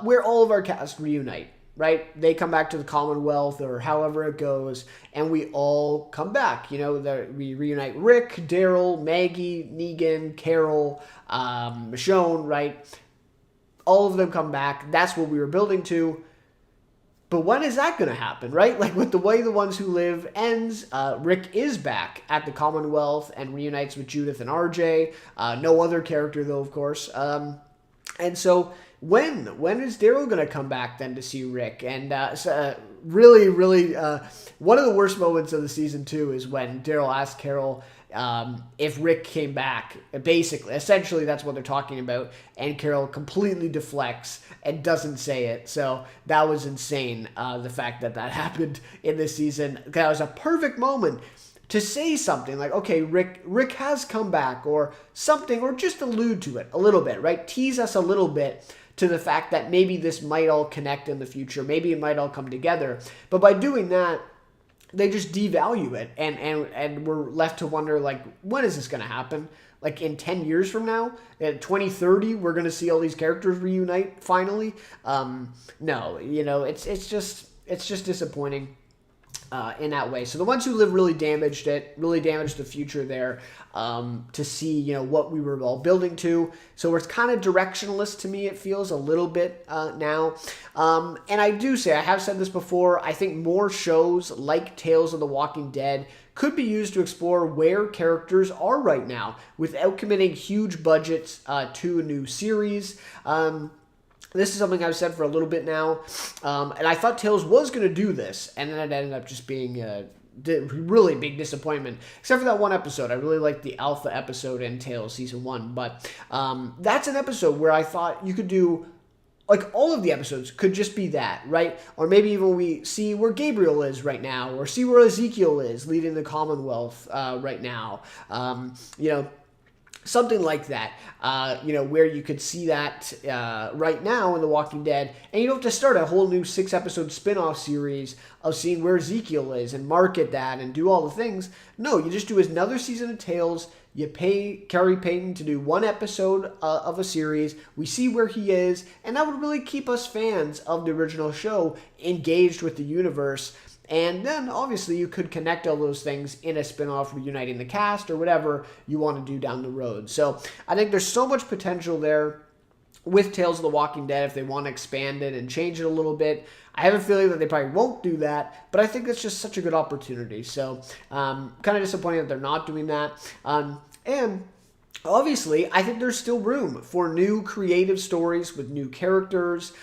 where all of our cast reunite, right? They come back to the Commonwealth or however it goes, and we all come back. We reunite Rick, Daryl, Maggie, Negan, Carol, Michonne, right? All of them come back. That's what we were building to. But when is that going to happen, right? Like with the way The Ones Who Live ends, Rick is back at the Commonwealth and reunites with Judith and RJ. No other character, though, of course. And so when is Daryl going to come back then to see Rick? And really, one of the worst moments of the season 2 is when Daryl asks Carol if Rick came back. Essentially, that's what they're talking about. And Carol completely deflects and doesn't say it. So that was insane, the fact that happened in this season. That was a perfect moment to say something like, okay, Rick has come back or something, or just allude to it a little bit, right? Tease us a little bit to the fact that maybe this might all connect in the future. Maybe it might all come together. But by doing that, they just devalue it, and we're left to wonder, like, when is this going to happen? like in 10 years from now, in 2030, we're going to see all these characters reunite finally. No, it's just disappointing. In that way. So the ones who live really damaged the future there, to see, what we were all building to. So it's kind of directionless to me, it feels a little bit now. And I do say, I have said this before, I think more shows like Tales of the Walking Dead could be used to explore where characters are right now without committing huge budgets to a new series. This is something I've said for a little bit now, and I thought Tales was going to do this, and then it ended up just being a really big disappointment, except for that one episode. I really liked the Alpha episode in Tales Season 1, but that's an episode where I thought you could do, like, all of the episodes could just be that, right? Or maybe even we see where Gabriel is right now, or see where Ezekiel is leading the Commonwealth right now, something like that, where you could see that right now in The Walking Dead, and you don't have to start a whole new 6-episode spin-off series of seeing where Ezekiel is and market that and do all the things. No, you just do another season of Tales. You pay Carrie Payton to do one episode of a series. We see where he is, and that would really keep us fans of the original show engaged with the universe. And then, obviously, you could connect all those things in a spin-off, reuniting the cast or whatever you want to do down the road. So I think there's so much potential there with Tales of the Walking Dead if they want to expand it and change it a little bit. I have a feeling that they probably won't do that, but I think it's just such a good opportunity. So kind of disappointing that they're not doing that. And obviously, I think there's still room for new creative stories with new characters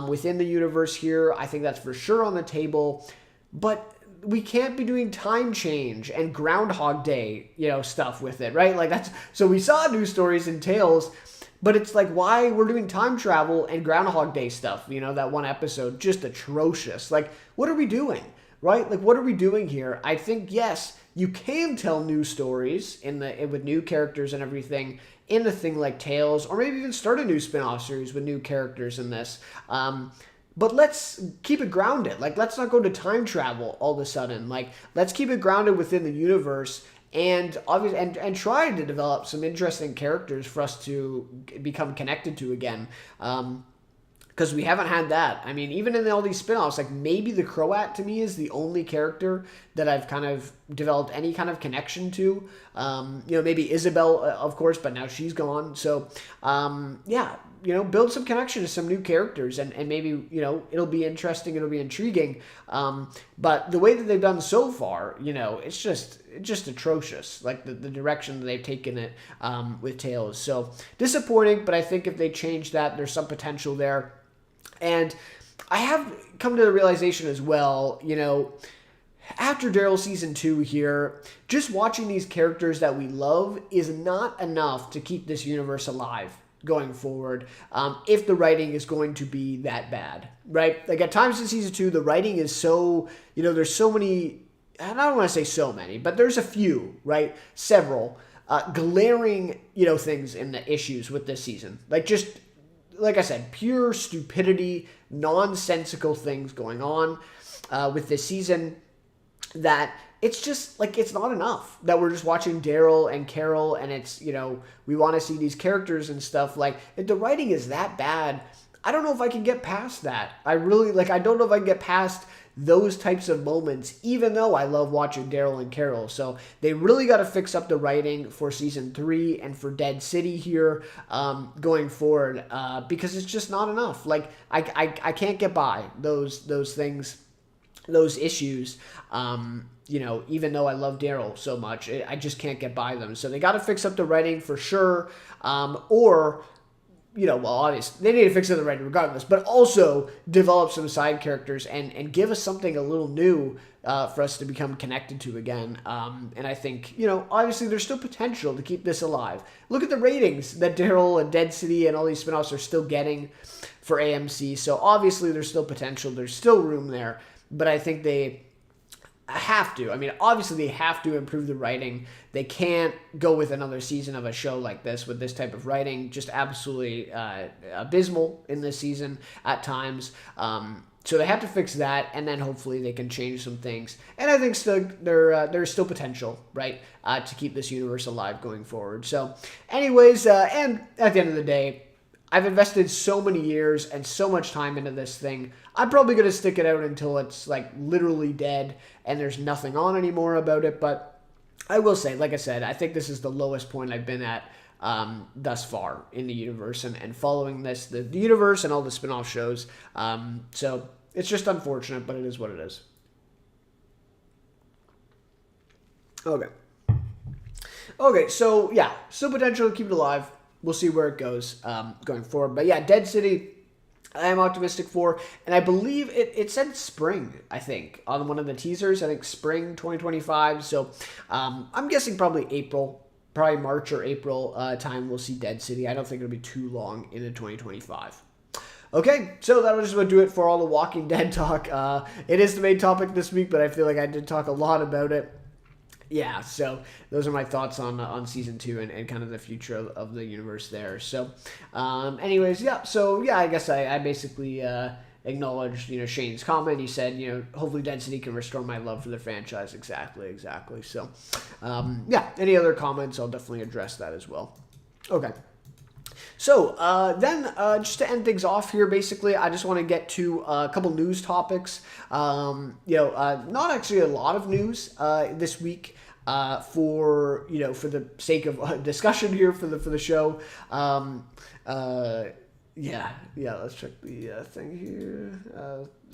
within the universe here. I think that's for sure on the table. But we can't be doing time change and Groundhog Day, stuff with it, right? Like so we saw new stories in Tales, but it's like, why we're doing time travel and Groundhog Day stuff, that one episode, just atrocious. Like, what are we doing, right? Like, what are we doing here? I think, yes, you can tell new stories with new characters and everything in a thing like Tales, or maybe even start a new spin-off series with new characters in this. But let's keep it grounded. Like, let's not go to time travel all of a sudden. Like, let's keep it grounded within the universe and try to develop some interesting characters for us to become connected to again. Because we haven't had that. I mean, even in all these spin-offs, like, maybe the Croat to me is the only character that I've kind of developed any kind of connection to. Maybe Isabel, of course, but now she's gone. So, build some connection to some new characters, and maybe, it'll be interesting, it'll be intriguing. But the way that they've done so far, it's just atrocious, like the direction that they've taken it with Tales. So disappointing, but I think if they change that, there's some potential there. And I have come to the realization as well, after Daryl Season 2 here, just watching these characters that we love is not enough to keep this universe alive going forward, if the writing is going to be that bad, right? Like, at times in Season 2, the writing is so, there's so many, I don't want to say so many, but there's a few, right? Several glaring, things in the issues with this season. Like, just, like I said, pure stupidity, nonsensical things going on with this season that it's just, like, it's not enough that we're just watching Daryl and Carol and it's, we want to see these characters and stuff. Like, if the writing is that bad, I don't know if I can get past that. I don't know if I can get past those types of moments, even though I love watching Daryl and Carol. So they really got to fix up the writing for Season 3 and for Dead City here going forward, because it's just not enough. Like, I can't get by those things, those issues, even though I love Daryl so much, I just can't get by them. So they got to fix up the writing for sure, obviously they need to fix up the writing regardless, but also develop some side characters and give us something a little new for us to become connected to again. And I think, obviously there's still potential to keep this alive. Look at the ratings that Daryl and Dead City and all these spinoffs are still getting for AMC. So obviously there's still potential. There's still room there. But I think they have to. I mean, obviously they have to improve the writing. They can't go with another season of a show like this with this type of writing. Just absolutely abysmal in this season at times. So they have to fix that, and then hopefully they can change some things. And I think still there's still potential, right, to keep this universe alive going forward. So anyways, and at the end of the day, I've invested so many years and so much time into this thing. I'm probably going to stick it out until it's like literally dead and there's nothing on anymore about it. But I will say, like I said, I think this is the lowest point I've been at thus far in the universe and following this, the universe and all the spin-off shows. So it's just unfortunate, but it is what it is. Okay, so yeah, still potential to keep it alive. We'll see where it goes going forward. But yeah, Dead City, I am optimistic for. And I believe it said spring, I think, on one of the teasers. I think spring 2025. So I'm guessing probably April, probably March or April time we'll see Dead City. I don't think it'll be too long into 2025. Okay, so that'll just about do it for all the Walking Dead talk. It is the main topic this week, but I feel like I did talk a lot about it. Yeah, so those are my thoughts on season 2 and kind of the future of the universe there. So, anyways, yeah. So yeah, I guess I basically acknowledged Shane's comment. He said hopefully Dead City can restore my love for the franchise. Exactly. So, yeah. Any other comments? I'll definitely address that as well. Okay. So then just to end things off here, basically, I just want to get to a couple news topics. Not actually a lot of news this week for the sake of discussion here for the show. Let's check the thing here.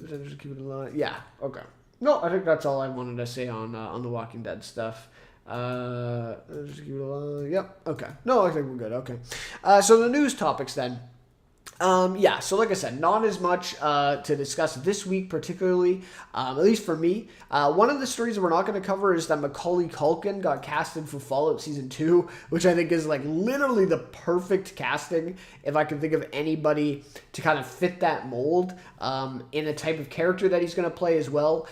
Just keep it in line. Yeah, okay. No, I think that's all I wanted to say on the Walking Dead stuff. Just keep it alive. Yep. Okay. No, I think we're good. Okay. So the news topics then. So like I said, not as much to discuss this week particularly, at least for me. One of the stories that we're not going to cover is that Macaulay Culkin got casted for Fallout Season 2, which I think is like literally the perfect casting, if I can think of anybody to kind of fit that mold, in the type of character that he's going to play as well.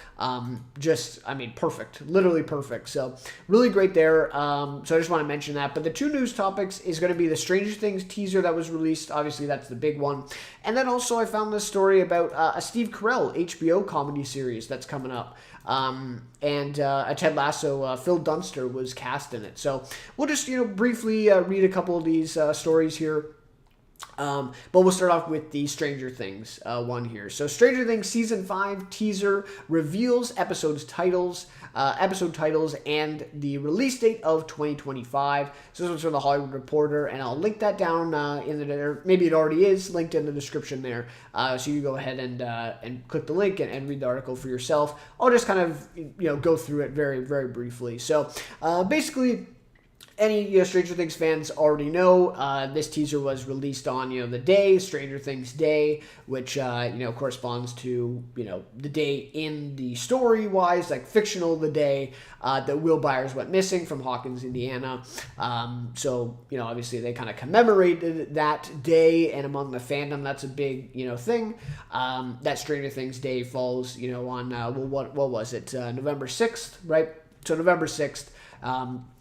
Perfect. Literally perfect. So really great there. So I just want to mention that. But the two news topics is going to be the Stranger Things teaser that was released. Obviously, that's the big one. And then also I found this story about a Steve Carell HBO comedy series that's coming up. And a Ted Lasso, Phil Dunster was cast in it. So we'll just, briefly read a couple of these stories here. But we'll start off with the Stranger Things one here. So Stranger Things Season 5 teaser reveals episode titles and the release date of 2025. So this one's from the Hollywood Reporter, and I'll link that down or maybe it already is linked in the description there. So you go ahead and click the link and read the article for yourself. I'll just kind of go through it very, very briefly. So basically, any Stranger Things fans already know this teaser was released on the day, Stranger Things Day, which corresponds to the day in the story wise, like fictional the day that Will Byers went missing from Hawkins, Indiana. So obviously they kind of commemorated that day, and among the fandom that's a big thing. That Stranger Things Day falls on what was it, November 6th, right? So November 6th.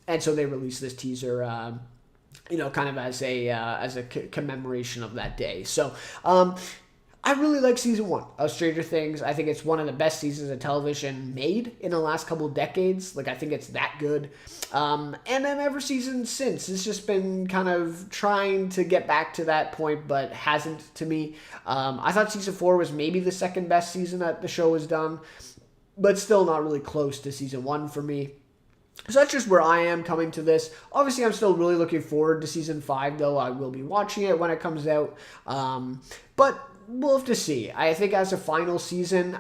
And so they released this teaser, kind of as a commemoration of that day. So, I really like season 1 of Stranger Things. I think it's one of the best seasons of television made in the last couple of decades. Like, I think it's that good. And then every season since, it's just been kind of trying to get back to that point, but hasn't to me. I thought season 4 was maybe the second best season that the show has done, but still not really close to season 1 for me. So that's just where I am coming to this. Obviously, I'm still really looking forward to Season 5, though. I will be watching it when it comes out. But we'll have to see. I think as a final season,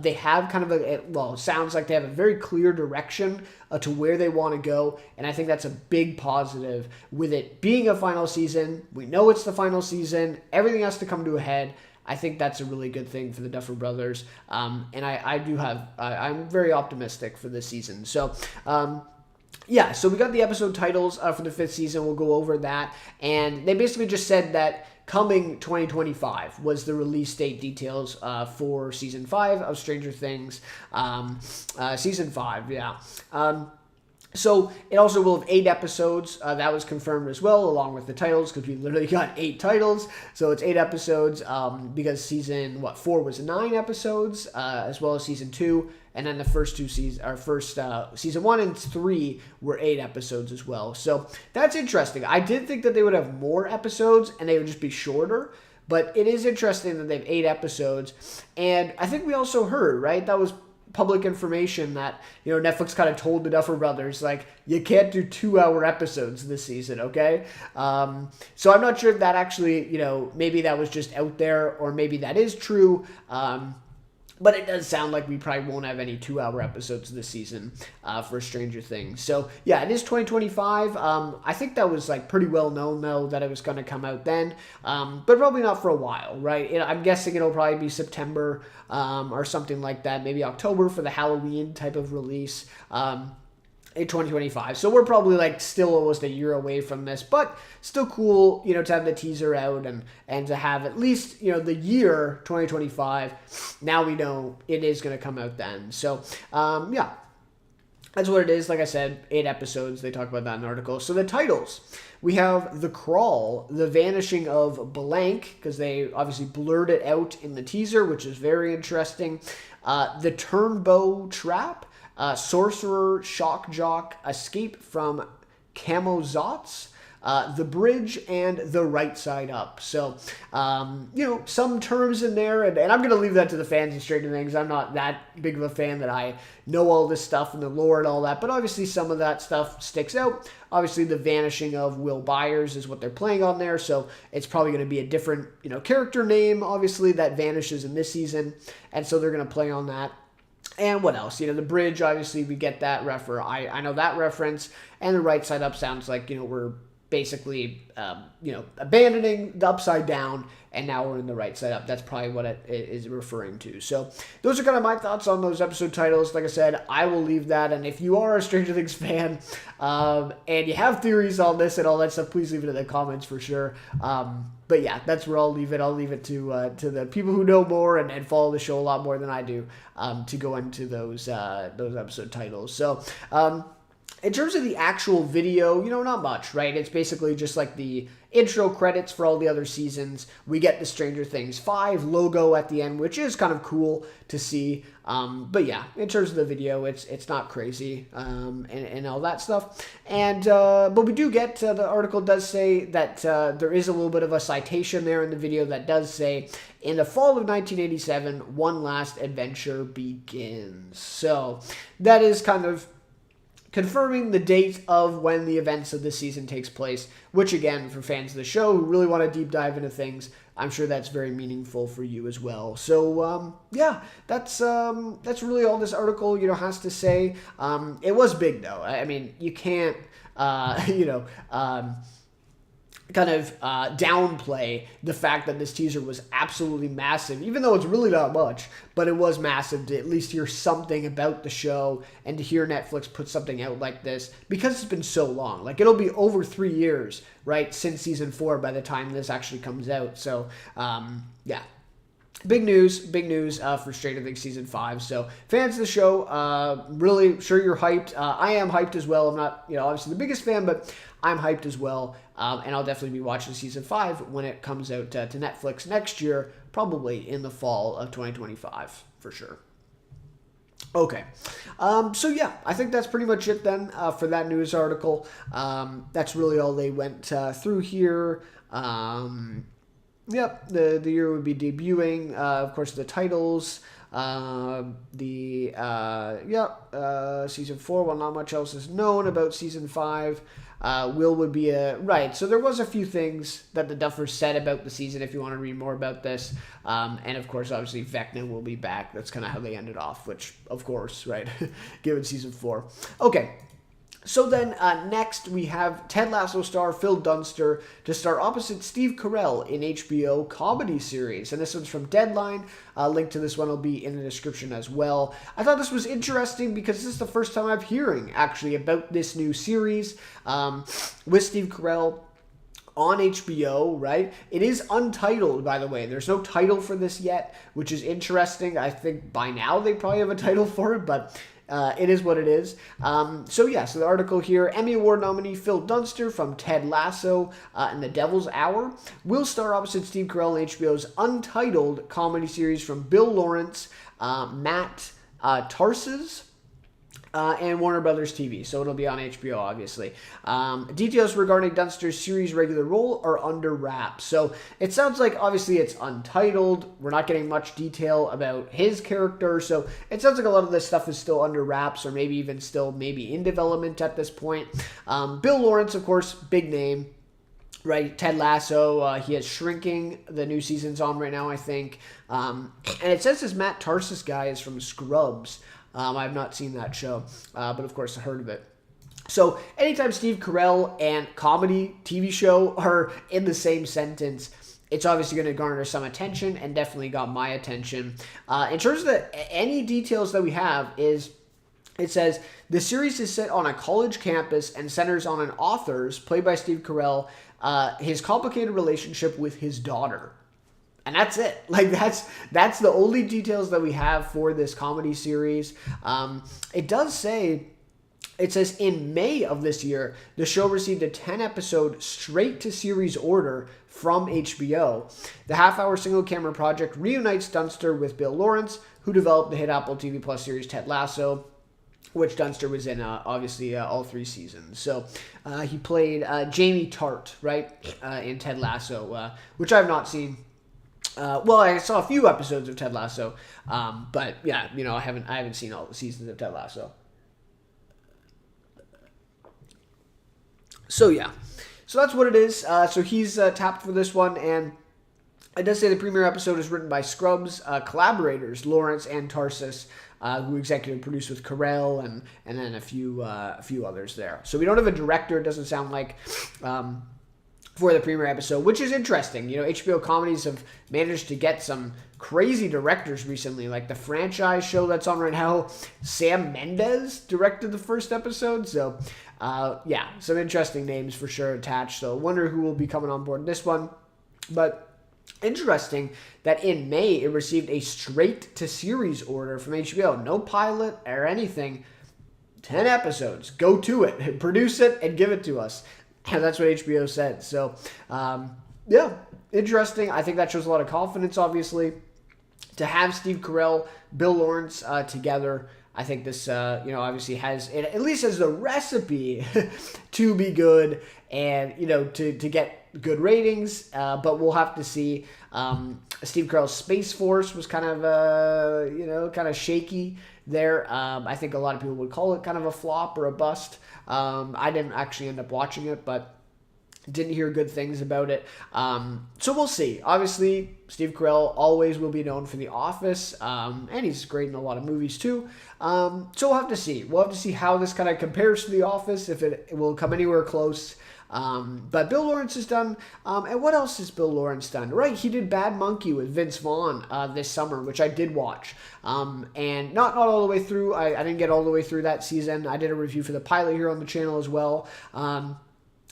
they have kind of it sounds like they have a very clear direction to where they want to go. And I think that's a big positive. With it being a final season, we know it's the final season. Everything has to come to a head. I think that's a really good thing for the Duffer Brothers. And I'm very optimistic for this season. So, so we got the episode titles for the 5th season. We'll go over that. And they basically just said that coming 2025 was the release date details for Season 5 of Stranger Things. Season 5, yeah. So it also will have 8 episodes. That was confirmed as well, along with the titles, because we literally got 8 titles. So it's 8 episodes because season 4 was 9 episodes, as well as season 2, and then the first 2 seasons, season 1 and 3 were 8 episodes as well. So that's interesting. I did think that they would have more episodes and they would just be shorter. But it is interesting that they have 8 episodes, and I think we also heard, right, that was public information that, Netflix kind of told the Duffer Brothers, like, you can't do 2-hour episodes this season, okay? So I'm not sure if that actually, maybe that was just out there, or maybe that is true. But it does sound like we probably won't have any 2-hour episodes this season for Stranger Things. So, yeah, it is 2025. I think that was, pretty well known, though, that it was going to come out then. But probably not for a while, right? I'm guessing it'll probably be September or something like that. Maybe October for the Halloween type of release. In 2025. So we're probably still almost a year away from this, but still cool, to have the teaser out and to have at least, the year 2025. Now we know it is going to come out then. So, yeah, that's what it is. Like I said, 8 episodes. They talk about that in the article. So the titles, we have The Crawl, The Vanishing of Blank, because they obviously blurred it out in the teaser, which is very interesting. The Turnbow Trap, Sorcerer, Shock Jock, Escape from Camozots, The Bridge, and The Right Side Up. So, some terms in there, and I'm going to leave that to the fans and Stranger Things. I'm not that big of a fan that I know all this stuff and the lore and all that, but obviously some of that stuff sticks out. Obviously, the vanishing of Will Byers is what they're playing on there, so it's probably going to be a different, character name, obviously, that vanishes in this season, and so they're going to play on that. And what else? The Bridge, obviously, we get that I know that reference. And The Right Side Up sounds like, we're basically, abandoning the Upside Down, and now we're in the Right Side Up. That's probably what it is referring to. So those are kind of my thoughts on those episode titles. Like I said, I will leave that. And if you are a Stranger Things fan and you have theories on this and all that stuff, please leave it in the comments for sure. But yeah, that's where I'll leave it. I'll leave it to the people who know more and follow the show a lot more than I do to go into those episode titles. So in terms of the actual video, not much, right? It's basically just like the intro credits for all the other seasons. We get the Stranger Things 5 logo at the end, which is kind of cool to see. But yeah, in terms of the video, it's not crazy and all that stuff. And but we do get the article does say that there is a little bit of a citation there in the video that does say, in the fall of 1987, one last adventure begins. So that is kind of confirming the date of when the events of this season takes place, which again, for fans of the show who really want to deep dive into things, I'm sure that's very meaningful for you as well. So yeah, that's really all this article has to say. It was big though. I mean, you can't kind of downplay the fact that this teaser was absolutely massive, even though it's really not much, but it was massive to at least hear something about the show and to hear Netflix put something out like this, because it's been so long. It'll be over 3 years, right, since season 4 by the time this actually comes out. So, yeah. Big news for Stranger Things Season 5. So, fans of the show, really sure you're hyped. I am hyped as well. I'm not, obviously the biggest fan, but I'm hyped as well. And I'll definitely be watching Season 5 when it comes out to Netflix next year, probably in the fall of 2025, for sure. Okay, so yeah, I think that's pretty much it then for that news article. That's really all they went through here. Yep, the year would be debuting. Of course, the titles. Season 4. Well, not much else is known about Season 5. Will would be right. So there was a few things that the Duffers said about the season. If you want to read more about this, and of course, obviously, Vecna will be back. That's kind of how they ended off. Which, of course, right, given Season 4. Okay. So then next we have Ted Lasso star Phil Dunster to star opposite Steve Carell in HBO comedy series. And this one's from Deadline. Link to this one will be in the description as well. I thought this was interesting because this is the first time I'm hearing actually about this new series with Steve Carell on HBO, right? It is untitled, by the way. There's no title for this yet, which is interesting. I think by now they probably have a title for it, but it is what it is. So the article here, Emmy Award nominee Phil Dunster from Ted Lasso and The Devil's Hour will star opposite Steve Carell in HBO's Untitled comedy series from Bill Lawrence, Matt Tarses, and Warner Brothers TV, so it'll be on HBO, obviously. Details regarding Dunster's series regular role are under wraps. So it sounds like, obviously, it's untitled. We're not getting much detail about his character, so it sounds like a lot of this stuff is still under wraps, or maybe even still maybe in development at this point. Bill Lawrence, of course, big name. Right, Ted Lasso, he has Shrinking, the new season's on right now, I think. And it says this Matt Tarsis guy is from Scrubs. I've not seen that show, but of course I heard of it. So anytime Steve Carell and comedy TV show are in the same sentence, it's obviously going to garner some attention, and definitely got my attention. In terms of any details that we have is, it says, the series is set on a college campus and centers on an author's, played by Steve Carell, his complicated relationship with his daughter. And that's it. Like, that's the only details that we have for this comedy series. It does say, it says, in May of this year, the show received a 10-episode straight-to-series order from HBO. The half-hour single-camera project reunites Dunster with Bill Lawrence, who developed the hit Apple TV Plus series Ted Lasso, which Dunster was in, obviously, all 3 seasons. So he played Jamie Tart, right, in Ted Lasso, which I have not seen. Well, I saw a few episodes of Ted Lasso, but yeah, I haven't seen all the seasons of Ted Lasso. So yeah, so that's what it is. So he's tapped for this one, and it does say the premiere episode is written by Scrubs collaborators Lawrence and Tarsis, who executive produced with Carell and then a few others there. So we don't have a director. It doesn't sound like. For the premiere episode, which is interesting. HBO comedies have managed to get some crazy directors recently, like the franchise show that's on right now. Sam Mendes directed the first episode, so some interesting names for sure attached. So I wonder who will be coming on board in this one. But interesting that in May it received a straight-to-series order from HBO. No pilot or anything. 10 episodes. Go to it. Produce it and give it to us. And that's what HBO said. So, interesting. I think that shows a lot of confidence, obviously. To have Steve Carell, Bill Lawrence together, I think this, obviously it at least has the recipe to be good and, to get good ratings. But we'll have to see. Steve Carell's Space Force was kind of shaky there. I think a lot of people would call it kind of a flop or a bust. I didn't actually end up watching it, but didn't hear good things about it. So we'll see. Obviously, Steve Carell always will be known for The Office, and he's great in a lot of movies too. So we'll have to see. We'll have to see how this kind of compares to The Office, if it will come anywhere close. But Bill Lawrence has done, and what else has Bill Lawrence done? Right, he did Bad Monkey with Vince Vaughn this summer, which I did watch, and not all the way through. I didn't get all the way through that season. I did a review for the pilot here on the channel as well.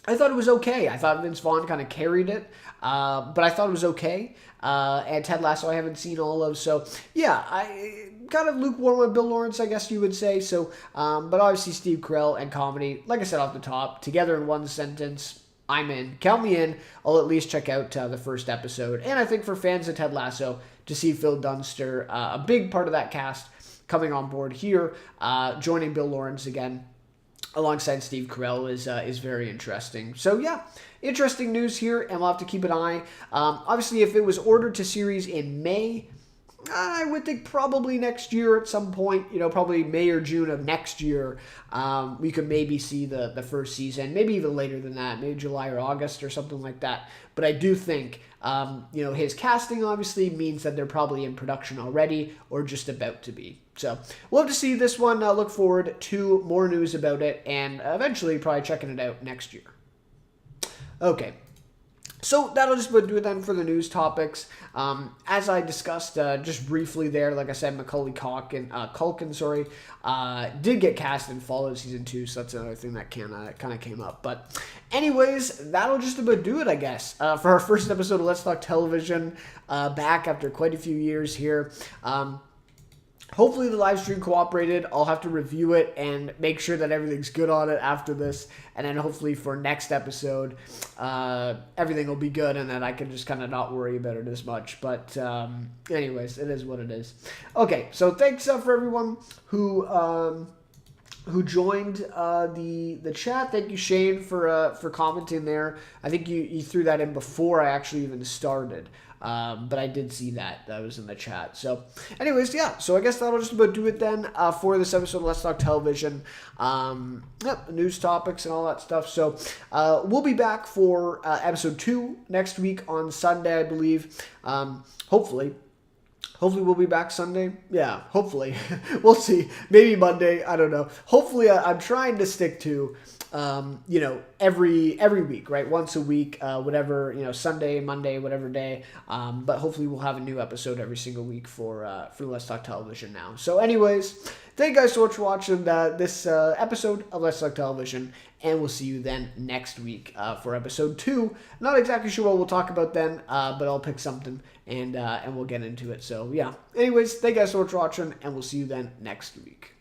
I thought it was okay. I thought Vince Vaughn kind of carried it, but I thought it was okay. And Ted Lasso I haven't seen all of, so yeah, I kind of lukewarm with Bill Lawrence, I guess you would say. So, but obviously Steve Carell and comedy, like I said off the top, together in one sentence, I'm in. Count me in. I'll at least check out the first episode. And I think for fans of Ted Lasso, to see Phil Dunster, a big part of that cast, coming on board here, joining Bill Lawrence again, alongside Steve Carell is very interesting. So yeah, interesting news here, and we'll have to keep an eye. Obviously, if it was ordered to series in May, I would think probably next year at some point, probably May or June of next year, we could maybe see the first season, maybe even later than that, maybe July or August or something like that. But I do think, his casting obviously means that they're probably in production already or just about to be. So we'll have to see this one. Look forward to more news about it, and eventually probably checking it out next year. Okay. So that'll just do it then for the news topics. As I discussed just briefly there, like I said, Macaulay Culkin, did get cast in Fallout Season 2, so that's another thing that kind of came up. But anyways, that'll just about do it, I guess, for our first episode of Let's Talk Television, back after quite a few years here. Hopefully the live stream cooperated. I'll have to review it and make sure that everything's good on it after this. And then hopefully for next episode, everything will be good, and then I can just kind of not worry about it as much. But anyways, it is what it is. Okay, so thanks for everyone who joined the chat. Thank you, Shane, for commenting there. I think you threw that in before I actually even started. But I did see that was in the chat. So anyways, yeah. So I guess that'll just about do it then for this episode of Let's Talk Television. News topics and all that stuff. So we'll be back for episode 2 next week on Sunday, I believe. Hopefully we'll be back Sunday. Yeah, hopefully. We'll see. Maybe Monday. I don't know. Hopefully I'm trying to stick to, every week, right? Once a week, whatever, Sunday, Monday, whatever day. But hopefully we'll have a new episode every single week for Let's Talk Television now. So anyways, thank you guys so much for watching this episode of Let's Talk Television. And we'll see you then next week for episode 2. Not exactly sure what we'll talk about then, but I'll pick something and we'll get into it. So yeah. Anyways, thank you guys so much for watching, and we'll see you then next week.